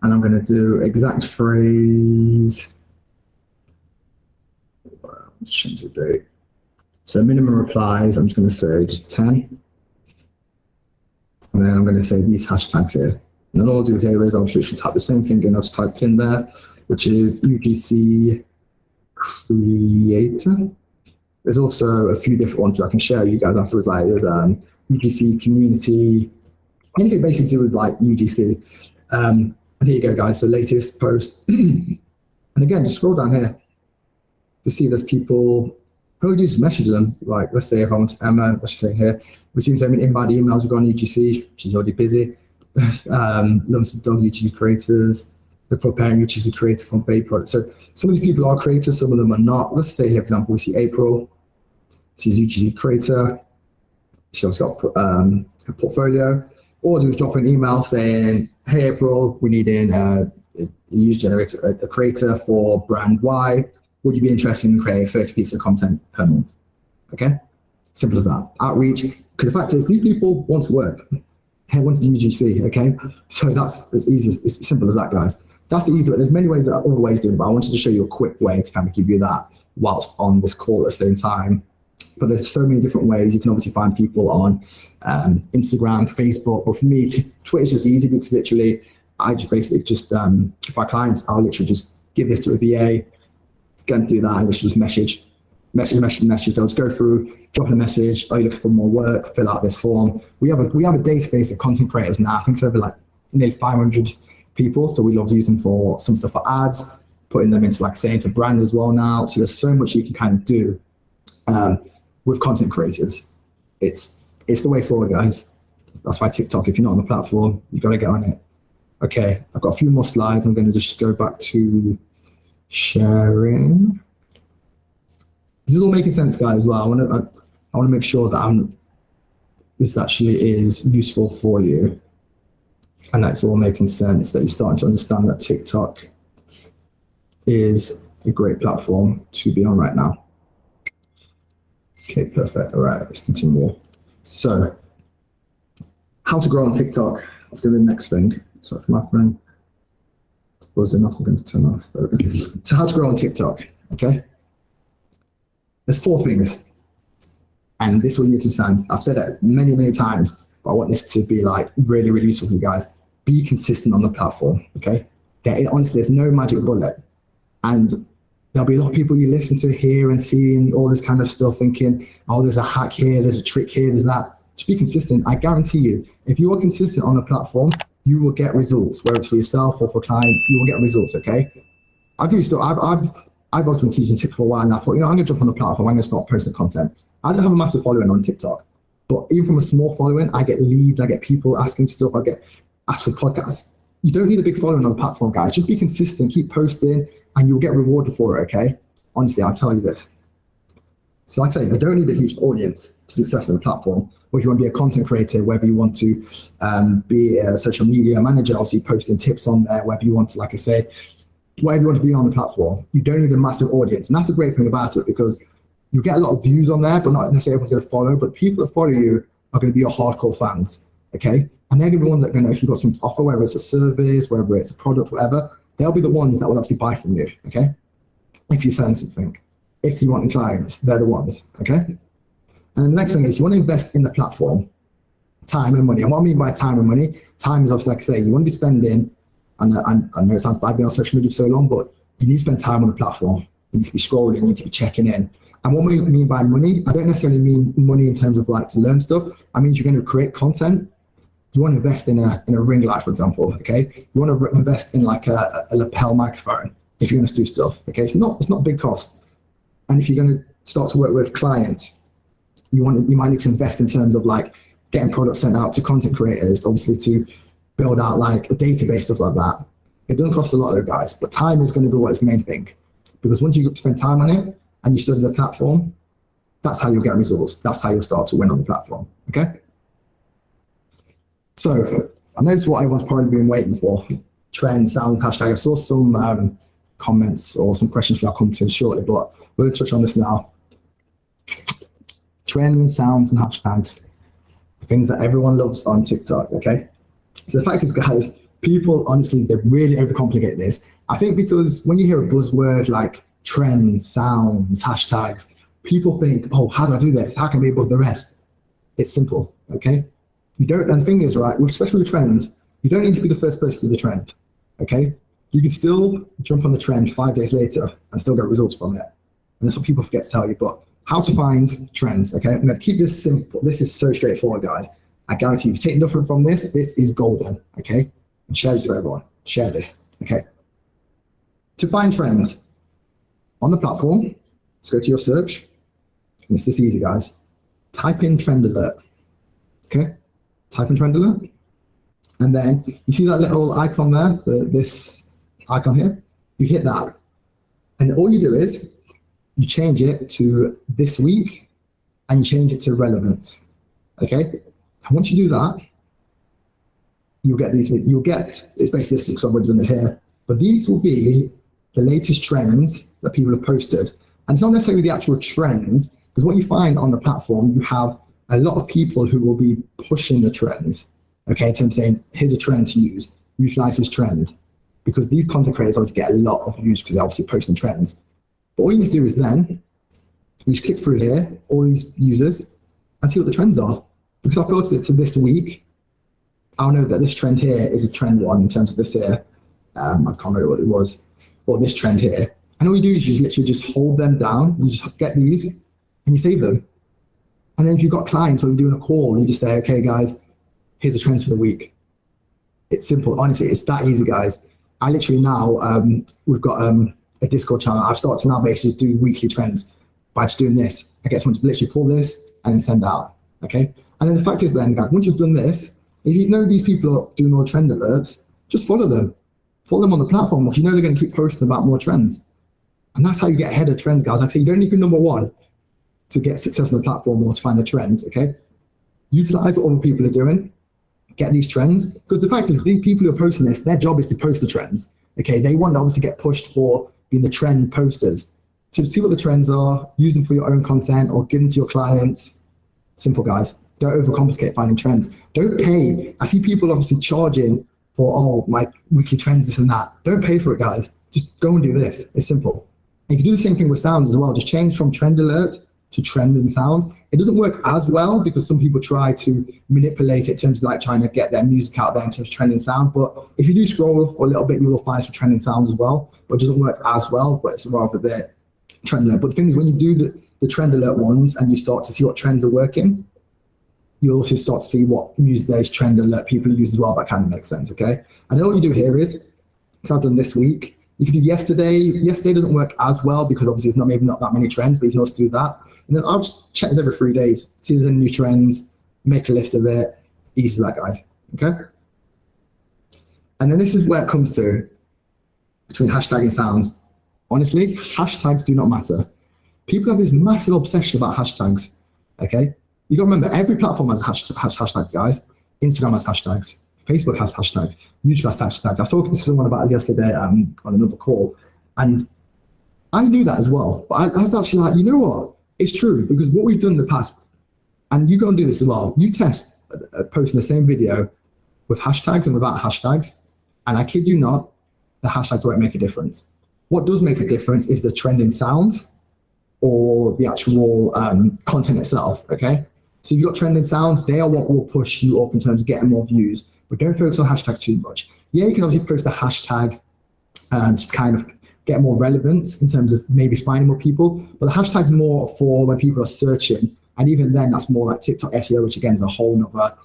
and I'm going to do exact phrase. Let's change the date. So minimum replies, I'm just going to say just 10. And then I'm going to say these hashtags here. And then all I'll do here is I'll literally type the same thing and I'll just type it in there, which is UGC creator. There's also a few different ones that I can share with you guys afterwards, like UGC community, anything basically to do with like UGC. And here you go, guys, the latest post. And again, just scroll down here. You see there's people, probably just message them. Like, let's say if I want to Emma, what's she saying here? We've seen so many inbound emails we've got on UGC. She's already busy. Lumps of dog UGC creators. They're preparing UGC creator from baby products. So some of these people are creators, some of them are not. Let's say here, for example, we see April. She's UGC creator. She's also got a portfolio. Or just drop an email saying, hey, April, we need a user generator, a creator for brand Y. Would you be interested in creating 30 pieces of content per month? Okay, simple as that. Outreach, because the fact is these people want to work. They want to do UGC, okay? So that's as easy, it's simple as that, guys. That's the easy way. There's many ways, that other ways doing it, but I wanted to show you a quick way to kind of give you that whilst on this call at the same time. But there's so many different ways. You can obviously find people on Instagram, Facebook, but for me, Twitter's just easy because literally, I just basically just, if our clients, I'll literally just give this to a VA, go and do that, and just message. They'll just go through, drop a message. Are you looking for more work? Fill out this form. We have a database of content creators now. I think it's over like nearly 500 people. So we love using for some stuff for ads, putting them into like say into brand as well now. So there's so much you can kind of do with content creators. It's the way forward, guys. That's why TikTok, if you're not on the platform, you got to get on it. Okay, I've got a few more slides. I'm going to just go back to sharing. This is all making sense, guys. Well, I want to make sure that this actually is useful for you, and that's all making sense. That you're starting to understand that TikTok is a great platform to be on right now. Okay, perfect. All right, let's continue. So, how to grow on TikTok? Let's go to the next thing. Sorry for my friend. Was enough? I'm going to turn off. There we go. So, how to grow on TikTok? Okay. There's 4 things, and this will need to understand. I've said it many, many times, but I want this to be like really, really useful for you guys. be consistent on the platform, okay? Honestly, there's no magic bullet. And there'll be a lot of people you listen to hear and see and all this kind of stuff thinking, oh, there's a hack here, there's a trick here, there's that. Just be consistent. I guarantee you, if you are consistent on the platform, you will get results, whether it's for yourself or for clients, you will get results, okay? I'll give you a story. I've also been teaching TikTok for a while, and I thought, I'm going to jump on the platform, I'm going to start posting content. I don't have a massive following on TikTok, but even from a small following, I get leads, I get people asking stuff, I get asked for podcasts. You don't need a big following on the platform, guys. Just be consistent, keep posting, and you'll get rewarded for it, okay? Honestly, I'll tell you this. So like I say, you don't need a huge audience to be successful on the platform. Or if you want to be a content creator, whether you want to be a social media manager, obviously posting tips on there, whether you want to, like I say, whatever you want to be on the platform, you don't need a massive audience. And that's the great thing about it, because you get a lot of views on there, but not necessarily everyone's going to follow. But people that follow you are going to be your hardcore fans, okay? And they're going to be the ones that are going to, if you've got something to offer, whether it's a service, whether it's a product, whatever, they'll be the ones that will obviously buy from you, okay? If you're selling something. If you want clients, they're the ones, okay? And the next thing is you want to invest in the platform, time and money. And what I mean by time and money, time is obviously, like I say, you want to be spending, and I know it sounds bad being on social media for so long, but you need to spend time on the platform. You need to be scrolling, you need to be checking in. And what we mean by money, I don't necessarily mean money in terms of like to learn stuff. I mean, you're going to create content. You want to invest in a ring light, for example, okay? You want to invest in like a lapel microphone if you're going to do stuff, okay? It's not a big cost. And if you're going to start to work with clients, you might need to invest in terms of like getting products sent out to content creators, obviously to build out like a database, stuff like that. It doesn't cost a lot though, guys, but time is going to be what's the main thing. Because once you spend time on it and you study the platform, that's how you'll get results. That's how you'll start to win on the platform, okay? So I know this is what everyone's probably been waiting for. Trends, sounds, hashtag. I saw some comments or some questions I'll come to shortly, but we're going to touch on this now. Trends, sounds, and hashtags. Things that everyone loves on TikTok, okay? So the fact is, guys, people, honestly, they really overcomplicate this. I think because when you hear a buzzword like trends, sounds, hashtags, people think, oh, how do I do this? How can I be above the rest? It's simple, okay? You don't, and the thing is, right, especially with trends, you don't need to be the first person to do the trend, okay? You can still jump on the trend 5 days later and still get results from it. And that's what people forget to tell you. But how to find trends, okay? I'm going to keep this simple. This is so straightforward, guys. I guarantee you, if you take nothing from this, this is golden, okay? And share this with everyone. Share this, okay? To find trends on the platform, let's go to your search. And it's this easy, guys. Type in trend alert, okay? Type in trend alert. And then you see that little icon there, this icon here? You hit that. And all you do is you change it to this week and you change it to relevant, okay? And once you do that, you'll get these, it's basically this because I've already done it here, but these will be the latest trends that people have posted. And it's not necessarily the actual trends, because what you find on the platform, you have a lot of people who will be pushing the trends, okay, in terms of saying, here's a trend to use, utilize this trend. Because these content creators obviously get a lot of views because they're obviously posting trends. But all you need to do is then, you just click through here, all these users, and see what the trends are. Because I filtered it to this week, I'll know that this trend here is a trend one in terms of this here. I can't remember what it was, or this trend here. And all you do is you literally just hold them down, you just get these, and you save them. And then if you've got clients or you're doing a call, you just say, okay, guys, here's the trends for the week. It's simple. Honestly, it's that easy, guys. I literally now, we've got a Discord channel. I've started to now basically do weekly trends by just doing this. I get someone to literally pull this and then send out, okay? And then the fact is then, guys, once you've done this, if you know these people are doing all trend alerts, just follow them. Follow them on the platform because you know they're going to keep posting about more trends. And that's how you get ahead of trends, guys. Like I say, you don't need to be number one to get success on the platform or to find the trend, okay? Utilize what other people are doing, get these trends. Because the fact is, these people who are posting this, their job is to post the trends, okay? They want to obviously get pushed for being the trend posters. So see what the trends are, use them for your own content or give them to your clients. Simple, guys. Don't overcomplicate finding trends. Don't pay. I see people obviously charging for, oh, my weekly trends, this and that. Don't pay for it, guys. Just go and do this. It's simple. And you can do the same thing with sounds as well. Just change from trend alert to trending sounds. It doesn't work as well because some people try to manipulate it in terms of like trying to get their music out there in terms of trending sound. But if you do scroll for a little bit, you will find some trending sounds as well, but it doesn't work as well, but it's rather the trend alert. But the thing is, when you do the trend alert ones and you start to see what trends are working, you also start to see what music those trend alert people use as well. That kind of makes sense, okay? And then what you do here is, because I've done this week, you can do yesterday. Yesterday doesn't work as well because obviously it's maybe not that many trends, but you can also do that. And then I'll just check this every 3 days, see if there's any new trends, make a list of it. Easy as that, guys, okay? And then this is where it comes to between hashtag and sounds. Honestly, hashtags do not matter. People have this massive obsession about hashtags, okay? You got to remember, every platform has hashtags, guys. Instagram has hashtags. Facebook has hashtags. YouTube has hashtags. I was talking to someone about it yesterday on another call, and I knew that as well. But I was actually like, you know what? It's true, because what we've done in the past, and you go and do this as well, you test posting the same video with hashtags and without hashtags, and I kid you not, the hashtags won't make a difference. What does make a difference is the trending sounds or the actual content itself, okay? So you've got trending sounds, they are what will push you up in terms of getting more views, but don't focus on hashtags too much. Yeah, you can obviously post a hashtag just kind of get more relevance in terms of maybe finding more people, but the hashtag's more for when people are searching, and even then that's more like TikTok SEO, which again is a whole nother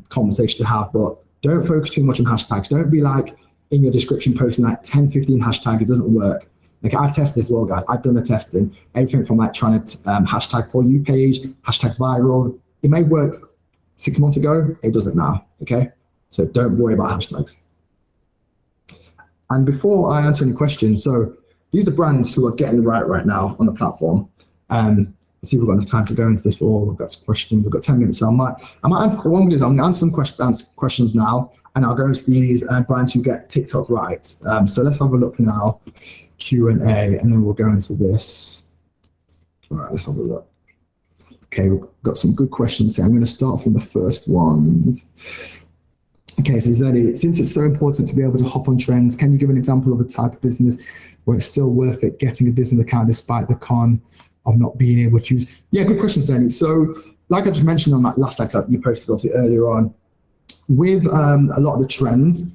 conversation to have. But don't focus too much on hashtags. Don't be like in your description posting like 10, 15 hashtags. It doesn't work. Like I've tested this as well, guys. I've done the testing, everything from like trying to hashtag for you page, hashtag viral. It may work 6 months ago, it doesn't now, okay? So don't worry about hashtags. And before I answer any questions, so these are brands who are getting right now on the platform. Let's see if we've got enough time to go into this before we've got some questions. We've got 10 minutes, so I might answer, what I'm gonna do is I'm gonna answer some questions now, and I'll go into these brands who get TikTok right. So let's have a look now, Q&A, and then we'll go into this. All right, let's have a look. Okay, we've got some good questions here. I'm gonna start from the first ones. Okay, so Zeddy, since it's so important to be able to hop on trends, can you give an example of a type of business where it's still worth it getting a business account despite the con of not being able to use? Yeah, good question, Zeddy. So like I just mentioned on that last lecture you posted obviously earlier on, with a lot of the trends,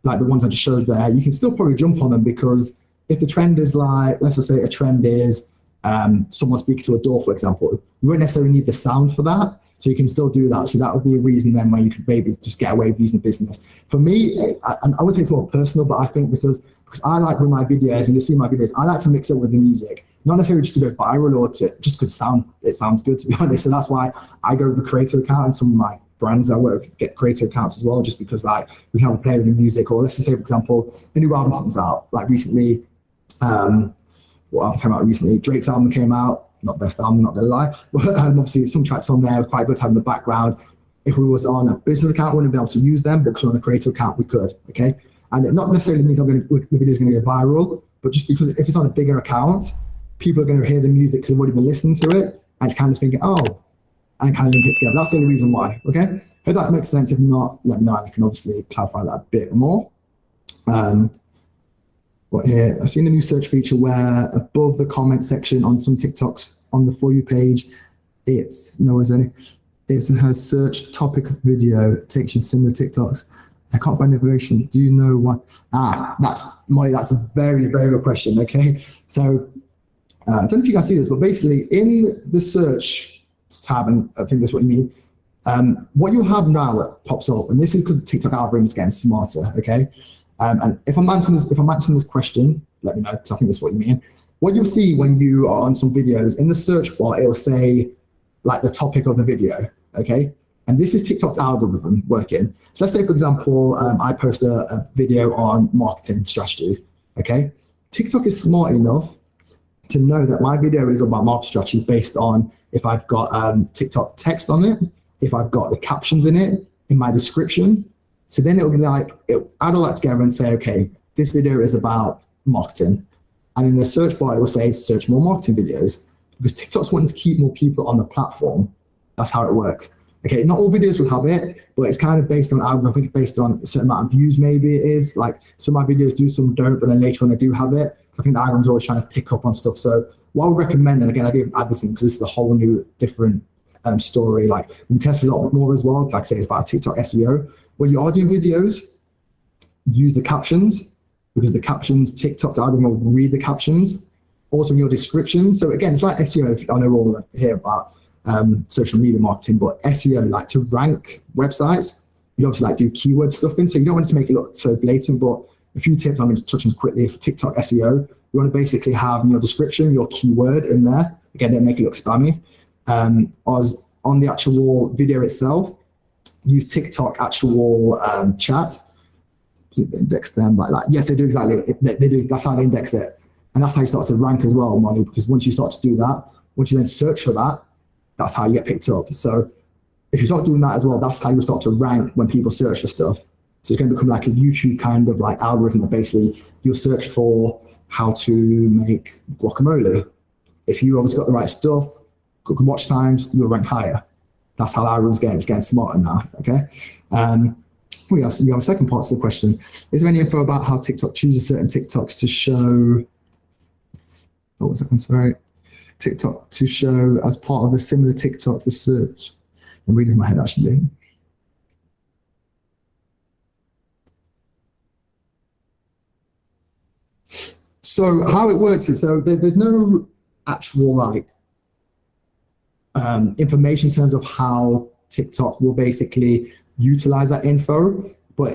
like the ones I just showed there, you can still probably jump on them, because if the trend is like, let's just say a trend is someone speaking to a door, for example, you won't necessarily need the sound for that. So you can still do that. So that would be a reason then where you could maybe just get away with using business. For me, I would say it's more personal, but I think because I like with my videos, and you'll see my videos, I like to mix it with the music, not necessarily just to go viral or to just good sound. It sounds good, to be honest. So that's why I go with the creator account, and some of my brands I work with get creator accounts as well, just because like we can have a play with the music. Or let's just say, for example, a new album comes out, like recently, what album came out recently? Drake's album came out. Not best album, not gonna lie, but obviously some tracks on there are quite good to have in the background. If we was on a business account, we wouldn't be able to use them, but on a creator account, we could, okay? And it not necessarily means the video is gonna go viral, but just because if it's on a bigger account, people are gonna hear the music because they've already been listening to it, and kind of thinking, oh, and kind of link it together. That's the only reason why, okay? Hope that makes sense. If not, let me know, and I can obviously clarify that a bit more. But here, I've seen a new search feature where above the comment section on some TikToks on the For You page, it has search topic of video, takes you to similar TikToks. I can't find information. Do you know what? That's Molly, that's a very, very good question, okay? So I don't know if you guys see this, but basically in the search tab, and I think that's what you mean, what you have now that pops up, and this is because the TikTok algorithm is getting smarter, okay? And if I'm answering this question, let me know, because I think that's what you mean. What you'll see when you are on some videos, in the search bar, it will say like the topic of the video, okay? And this is TikTok's algorithm working. So let's say, for example, I post a video on marketing strategies, okay? TikTok is smart enough to know that my video is about marketing strategies based on if I've got TikTok text on it, if I've got the captions in it, in my description. So then it will be like, add all that together and say, okay, this video is about marketing. And in the search bar, it will say, search more marketing videos, because TikTok's wanting to keep more people on the platform. That's how it works. Okay, not all videos will have it, but it's kind of based on algorithm. I think it's based on a certain amount of views, maybe it is. Like some of my videos do, some don't, but then later on they do have it. I think the algorithm's always trying to pick up on stuff. So what I would recommend, and again, I didn't add this in because this is a whole new different story. Like we test a lot more as well. Like I say, it's about TikTok SEO. When you are doing videos, use the captions, because the captions, TikTok's algorithm will read the captions. Also in your description. So again, it's like SEO. I know all here about social media marketing, but SEO, like to rank websites, you obviously like do keyword stuffing. So you don't want it to make it look so blatant, but a few tips I'm going to touch on quickly for TikTok SEO. You want to basically have in your description, your keyword in there. Again, don't make it look spammy. As on the actual video itself, use TikTok actual chat. Index them like that. Yes, they do exactly. They do. That's how they index it. And that's how you start to rank as well, Molly, because once you start to do that, once you then search for that, that's how you get picked up. So if you start doing that as well, that's how you start to rank when people search for stuff. So it's going to become like a YouTube kind of like algorithm that basically you'll search for how to make guacamole. If you obviously got the right stuff, good watch times, you'll rank higher. That's how the algorithm's getting. It's getting smarter now, okay? We have a second part to the question. Is there any info about how TikTok chooses certain TikToks to show, what was it? I'm sorry. TikTok to show as part of the similar TikTok to search? I'm reading in my head actually. So how it works is, so there's no actual like information in terms of how TikTok will basically utilize that info, but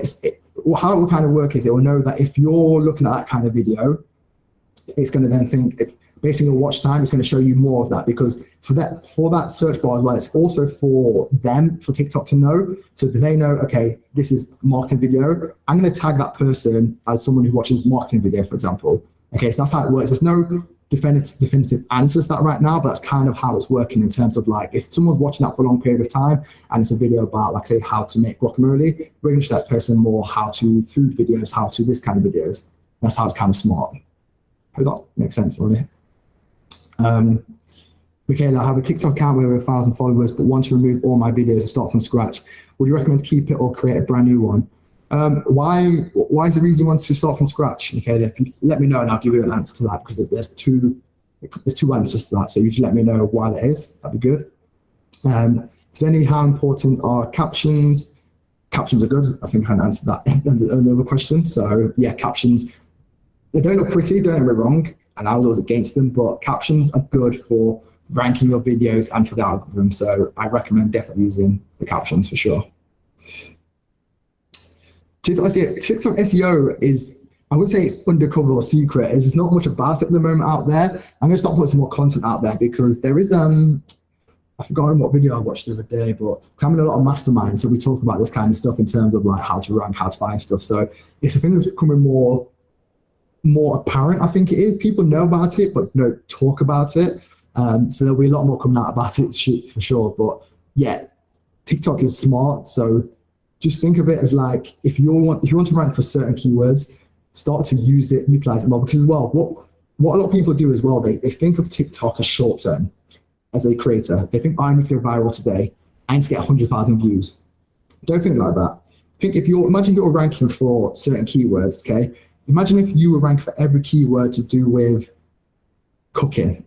how it will kind of work is it will know that if you're looking at that kind of video, it's going to then think, if based on your watch time, it's going to show you more of that, because for that search bar as well, it's also for them, for TikTok to know. So they know, okay, this is marketing video. I'm going to tag that person as someone who watches marketing video, for example. Okay, so that's how it works. There's no definitive answers to that right now, but that's kind of how it's working in terms of like, if someone's watching that for a long period of time and it's a video about, like say, how to make guacamole, we're going to show that person more how to food videos, how to this kind of videos. That's how it's kind of smart. Hope that makes sense, really. Michaela, I have a TikTok account with over 1,000 followers, but want to remove all my videos and start from scratch. Would you recommend to keep it or create a brand new one? Why is the reason you want to start from scratch? Okay, if you let me know and I'll give you an answer to that, because there's two answers to that. So you should let me know why that is. That'd be good. Is there any how important are captions? Captions are good. I think I can answer that another question. So yeah, captions, they don't look pretty, don't get me wrong, and I was always against them, but captions are good for ranking your videos and for the algorithm. So I recommend definitely using the captions for sure. TikTok SEO is, I would say it's undercover or secret. There's not much about it at the moment out there. I'm going to start putting some more content out there, because there is, I've forgotten what video I watched the other day, but I'm in a lot of masterminds, so we talk about this kind of stuff in terms of like how to rank, how to find stuff. So it's a thing that's becoming more apparent, I think it is. People know about it, but don't talk about it. So there'll be a lot more coming out about it for sure. But yeah, TikTok is smart. So just think of it as like, if you want to rank for certain keywords, start to utilize it more. Because as well, what a lot of people do as well, they think of TikTok as short term. As a creator, they think, I need to go viral today. I need to get 100,000 views. Don't think like that. Imagine you're ranking for certain keywords, okay? Imagine if you were ranked for every keyword to do with cooking.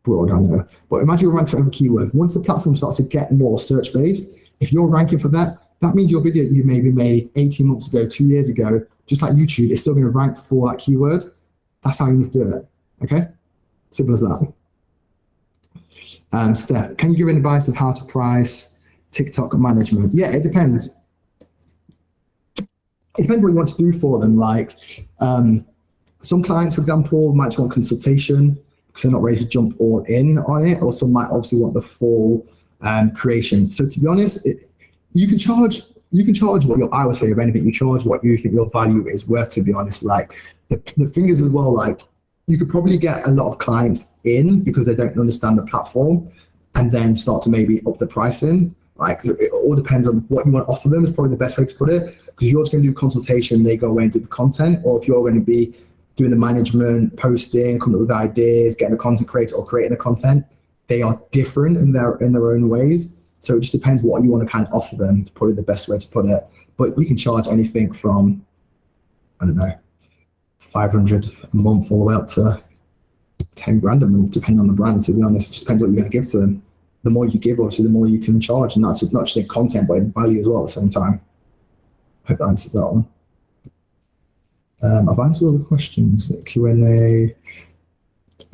Broad, I know. But imagine you're ranked for every keyword. Once the platform starts to get more search-based, if you're ranking for that, that means your video you maybe made 18 months ago, 2 years ago, just like YouTube, it's still going to rank for that keyword. That's how you need to do it, okay? Simple as that. Steph, can you give any advice of how to price TikTok management? Yeah, it depends. It depends what you want to do for them. Like some clients, for example, might want consultation because they're not ready to jump all in on it, or some might obviously want the full creation. So to be honest, you can charge what I would say, if anything, you charge what you think your value is worth, to be honest. Like the thing is as well, like you could probably get a lot of clients in because they don't understand the platform and then start to maybe up the pricing. Like it all depends on what you want to offer them is probably the best way to put it. Because if you're just going to do consultation, they go away and do the content, or if you're going to be doing the management, posting, coming up with ideas, getting a content creator or creating the content, they are different in their own ways. So it just depends what you want to kind of offer them, probably the best way to put it. But you can charge anything from, I don't know, 500 a month all the way up to 10 grand a month, depending on the brand, to be honest. It just depends what you're going to give to them. The more you give, obviously, the more you can charge. And that's not just in content, but in value as well at the same time. I hope that answers that one. I've answered all the questions. Q&A.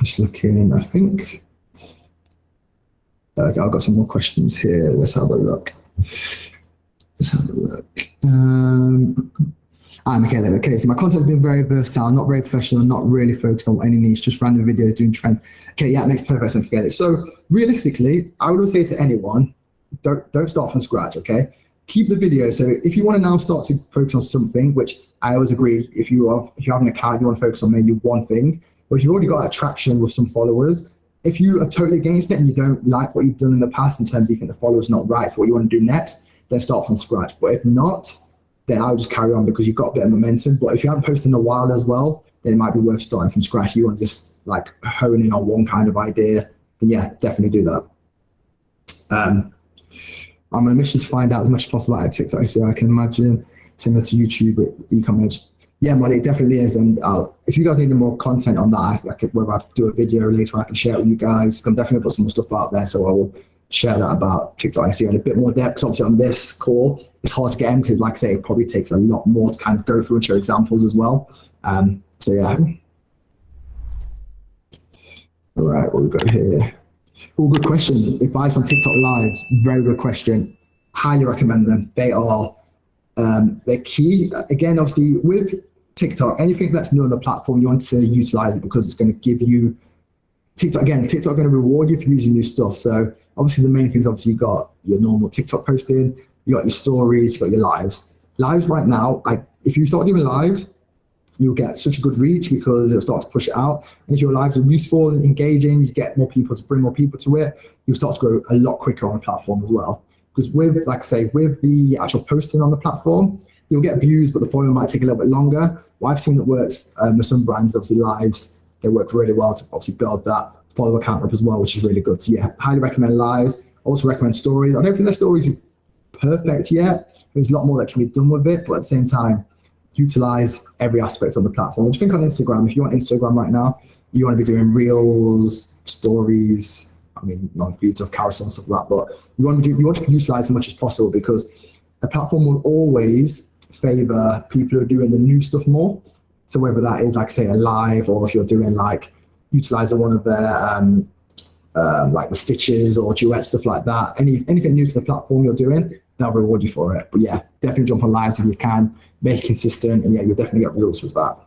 Just looking, I think. Okay, I've got some more questions here. Let's have a look. Okay, so my content's been very versatile, not very professional, not really focused on any niche, just random videos doing trends. Okay, yeah, it makes perfect sense to get it. So realistically, I would say to anyone, don't start from scratch, okay? Keep the video. So if you want to now start to focus on something, which I always agree, if you have an account, you want to focus on maybe one thing, or if you've already got attraction with some followers, if you are totally against it and you don't like what you've done in the past in terms of you think the follower's not right for what you want to do next, then start from scratch. But if not, then I'll just carry on because you've got a bit of momentum. But if you haven't posted in a while as well, then it might be worth starting from scratch. You want to just like hone in on one kind of idea, then yeah, definitely do that. I'm on a mission to find out as much as possible about TikTok. So I can imagine similar to YouTube with e-commerce. Yeah, Molly, it definitely is. And if you guys need more content on that, whether I do a video later, I can share it with you guys. I'm definitely put some more stuff out there, so I will share that about TikTok SEO in a bit more depth. Because obviously on this call, it's hard to get in because, like I say, it probably takes a lot more to kind of go through and show examples as well. So yeah. All right, what we got here? Oh, good question. Advice on TikTok lives. Very good question. Highly recommend them. They are they're key. Again, obviously with TikTok, anything that's new on the platform, you want to utilize it because it's going to give you TikTok going to reward you for using new stuff. So obviously the main things, obviously you got your normal TikTok posting, you got your stories, you got your lives. Lives right now, if you start doing lives, you'll get such a good reach because it'll start to push it out. And if your lives are useful and engaging, you get more people to bring more people to it, you'll start to grow a lot quicker on the platform as well. Because with, like I say, with the actual posting on the platform, you'll get views, but the following might take a little bit longer. What I've seen that works with some brands, obviously lives, they work really well to obviously build that follower count up as well, which is really good. So yeah, highly recommend lives. Also recommend stories. I don't think the stories is perfect yet. There's a lot more that can be done with it, but at the same time, utilize every aspect of the platform. What do you think on Instagram? If you want Instagram right now, you want to be doing reels, stories, non-feeds of carousel and stuff like that, but you want to utilize as much as possible because the platform will always favor people who are doing the new stuff more. So whether that is like say a live, or if you're doing like utilizing one of their like the stitches or duet stuff like that, anything new to the platform you're doing, they'll reward you for it. But yeah, definitely jump on lives if you can, make it consistent, and yeah, you'll definitely get results with that.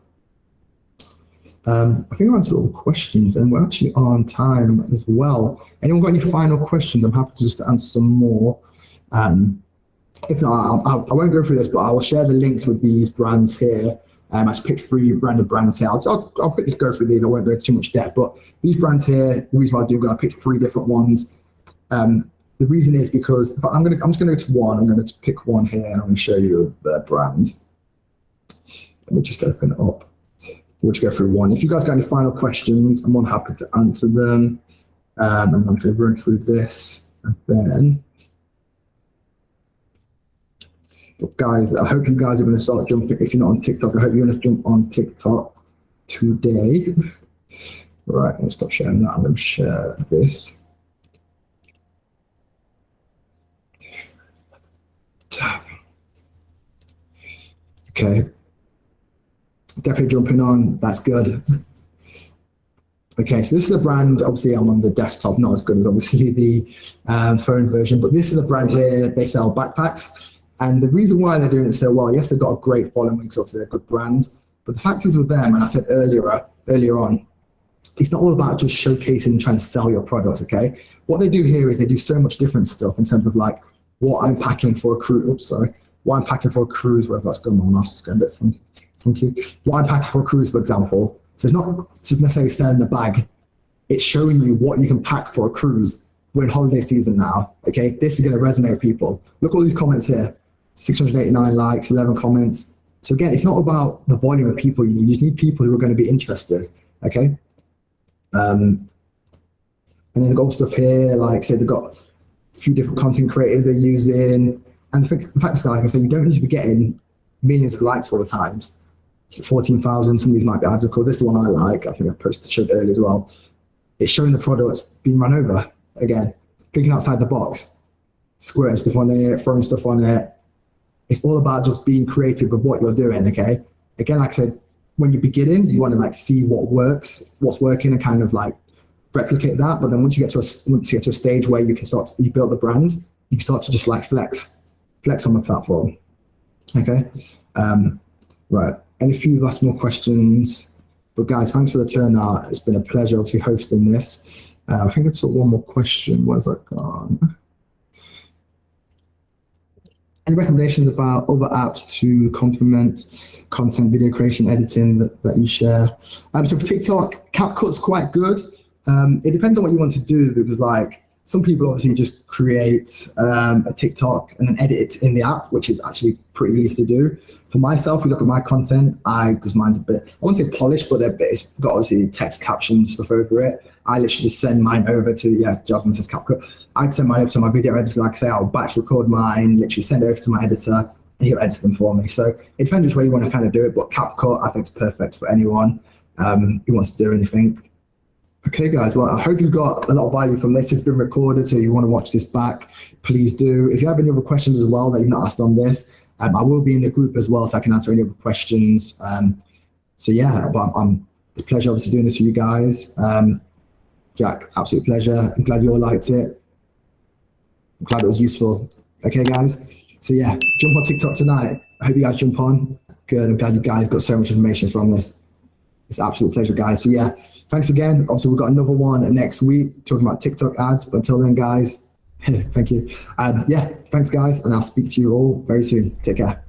I think I answered all the questions, and we're actually on time as well. Anyone got any final questions? I'm happy to just answer some more. If not, I won't go through this, but I will share the links with these brands here. I just picked 3 random brands here. I'll quickly go through these. I won't go into too much depth, but these brands here, the reason why I picked 3 different ones. The reason is because I'm just going to go to one. I'm going to pick one here, and I'm going to show you their brand. Let me just open it up. We'll just go through one. If you guys got any final questions, I'm more than happy to answer them. And I'm going to run through this, and then. But guys, I hope you guys are going to start jumping. If you're not on TikTok, I hope you're going to jump on TikTok today. Right, I'll stop sharing that. I'm going to share this. Okay. Definitely jumping on. That's good. Okay, so this is a brand. Obviously, I'm on the desktop, not as good as obviously the phone version, but this is a brand here. They sell backpacks. And the reason why they're doing it so well, yes, they've got a great following because obviously they're a good brand. But the fact is with them, and I said earlier on, it's not all about just showcasing and trying to sell your product, okay? What they do here is they do so much different stuff in terms of like what I'm packing for a cruise. What I'm packing for a cruise, whether that's going on, it's going a bit funky. What I'm packing for a cruise, for example. So it's not just necessarily selling the bag. It's showing you what you can pack for a cruise. We're in holiday season now, okay? This is going to resonate with people. Look at all these comments here. 689 likes, 11 comments. So again, it's not about the volume of people you need. You just need people who are going to be interested, okay? And then they've got stuff here, like say they've got a few different content creators they're using. And the fact is, like I said, you don't need to be getting millions of likes all the times. 14,000. Some of these might be ads, of course. This is the one I like. I think I showed earlier as well. It's showing the product being run over. Again, thinking outside the box, squirting stuff on it, throwing stuff on it. It's all about just being creative with what you're doing, okay? Again, like I said, when you're beginning, you want to like see what works, what's working, and kind of like replicate that. But then once you get to a stage where you build the brand, you can start to just like flex on the platform, okay? Right, and a few last more questions. But guys, thanks for the turnout. It's been a pleasure, obviously, hosting this. I think I took one more question. Where's that gone? Any recommendations about other apps to complement content, video creation, editing that you share? So for TikTok, CapCut's quite good. It depends on what you want to do, because like some people obviously just create a TikTok and then edit it in the app, which is actually pretty easy to do. For myself, if you look at my content, because mine's a bit, I won't say polished, but it's got obviously text captions, stuff over it. I literally just send mine over to, Jasmine says CapCut. I'd send mine over to my video editor. Like I say, I'll batch record mine, literally send it over to my editor, and he'll edit them for me. So it depends which way you want to kind of do it, but CapCut, I think, is perfect for anyone who wants to do anything. Okay, guys, well, I hope you got a lot of value from this. It's been recorded, so if you want to watch this back, please do. If you have any other questions as well that you've not asked on this, I will be in the group as well, so I can answer any other questions. So yeah, but it's a pleasure obviously doing this for you guys. Jack, absolute pleasure. I'm glad you all liked it. I'm glad it was useful. Okay, guys. So yeah, jump on TikTok tonight. I hope you guys jump on. Good. I'm glad you guys got so much information from this. It's an absolute pleasure, guys. So yeah, thanks again. Obviously, we've got another one next week talking about TikTok ads. But until then, guys, thank you. Yeah, thanks, guys. And I'll speak to you all very soon. Take care.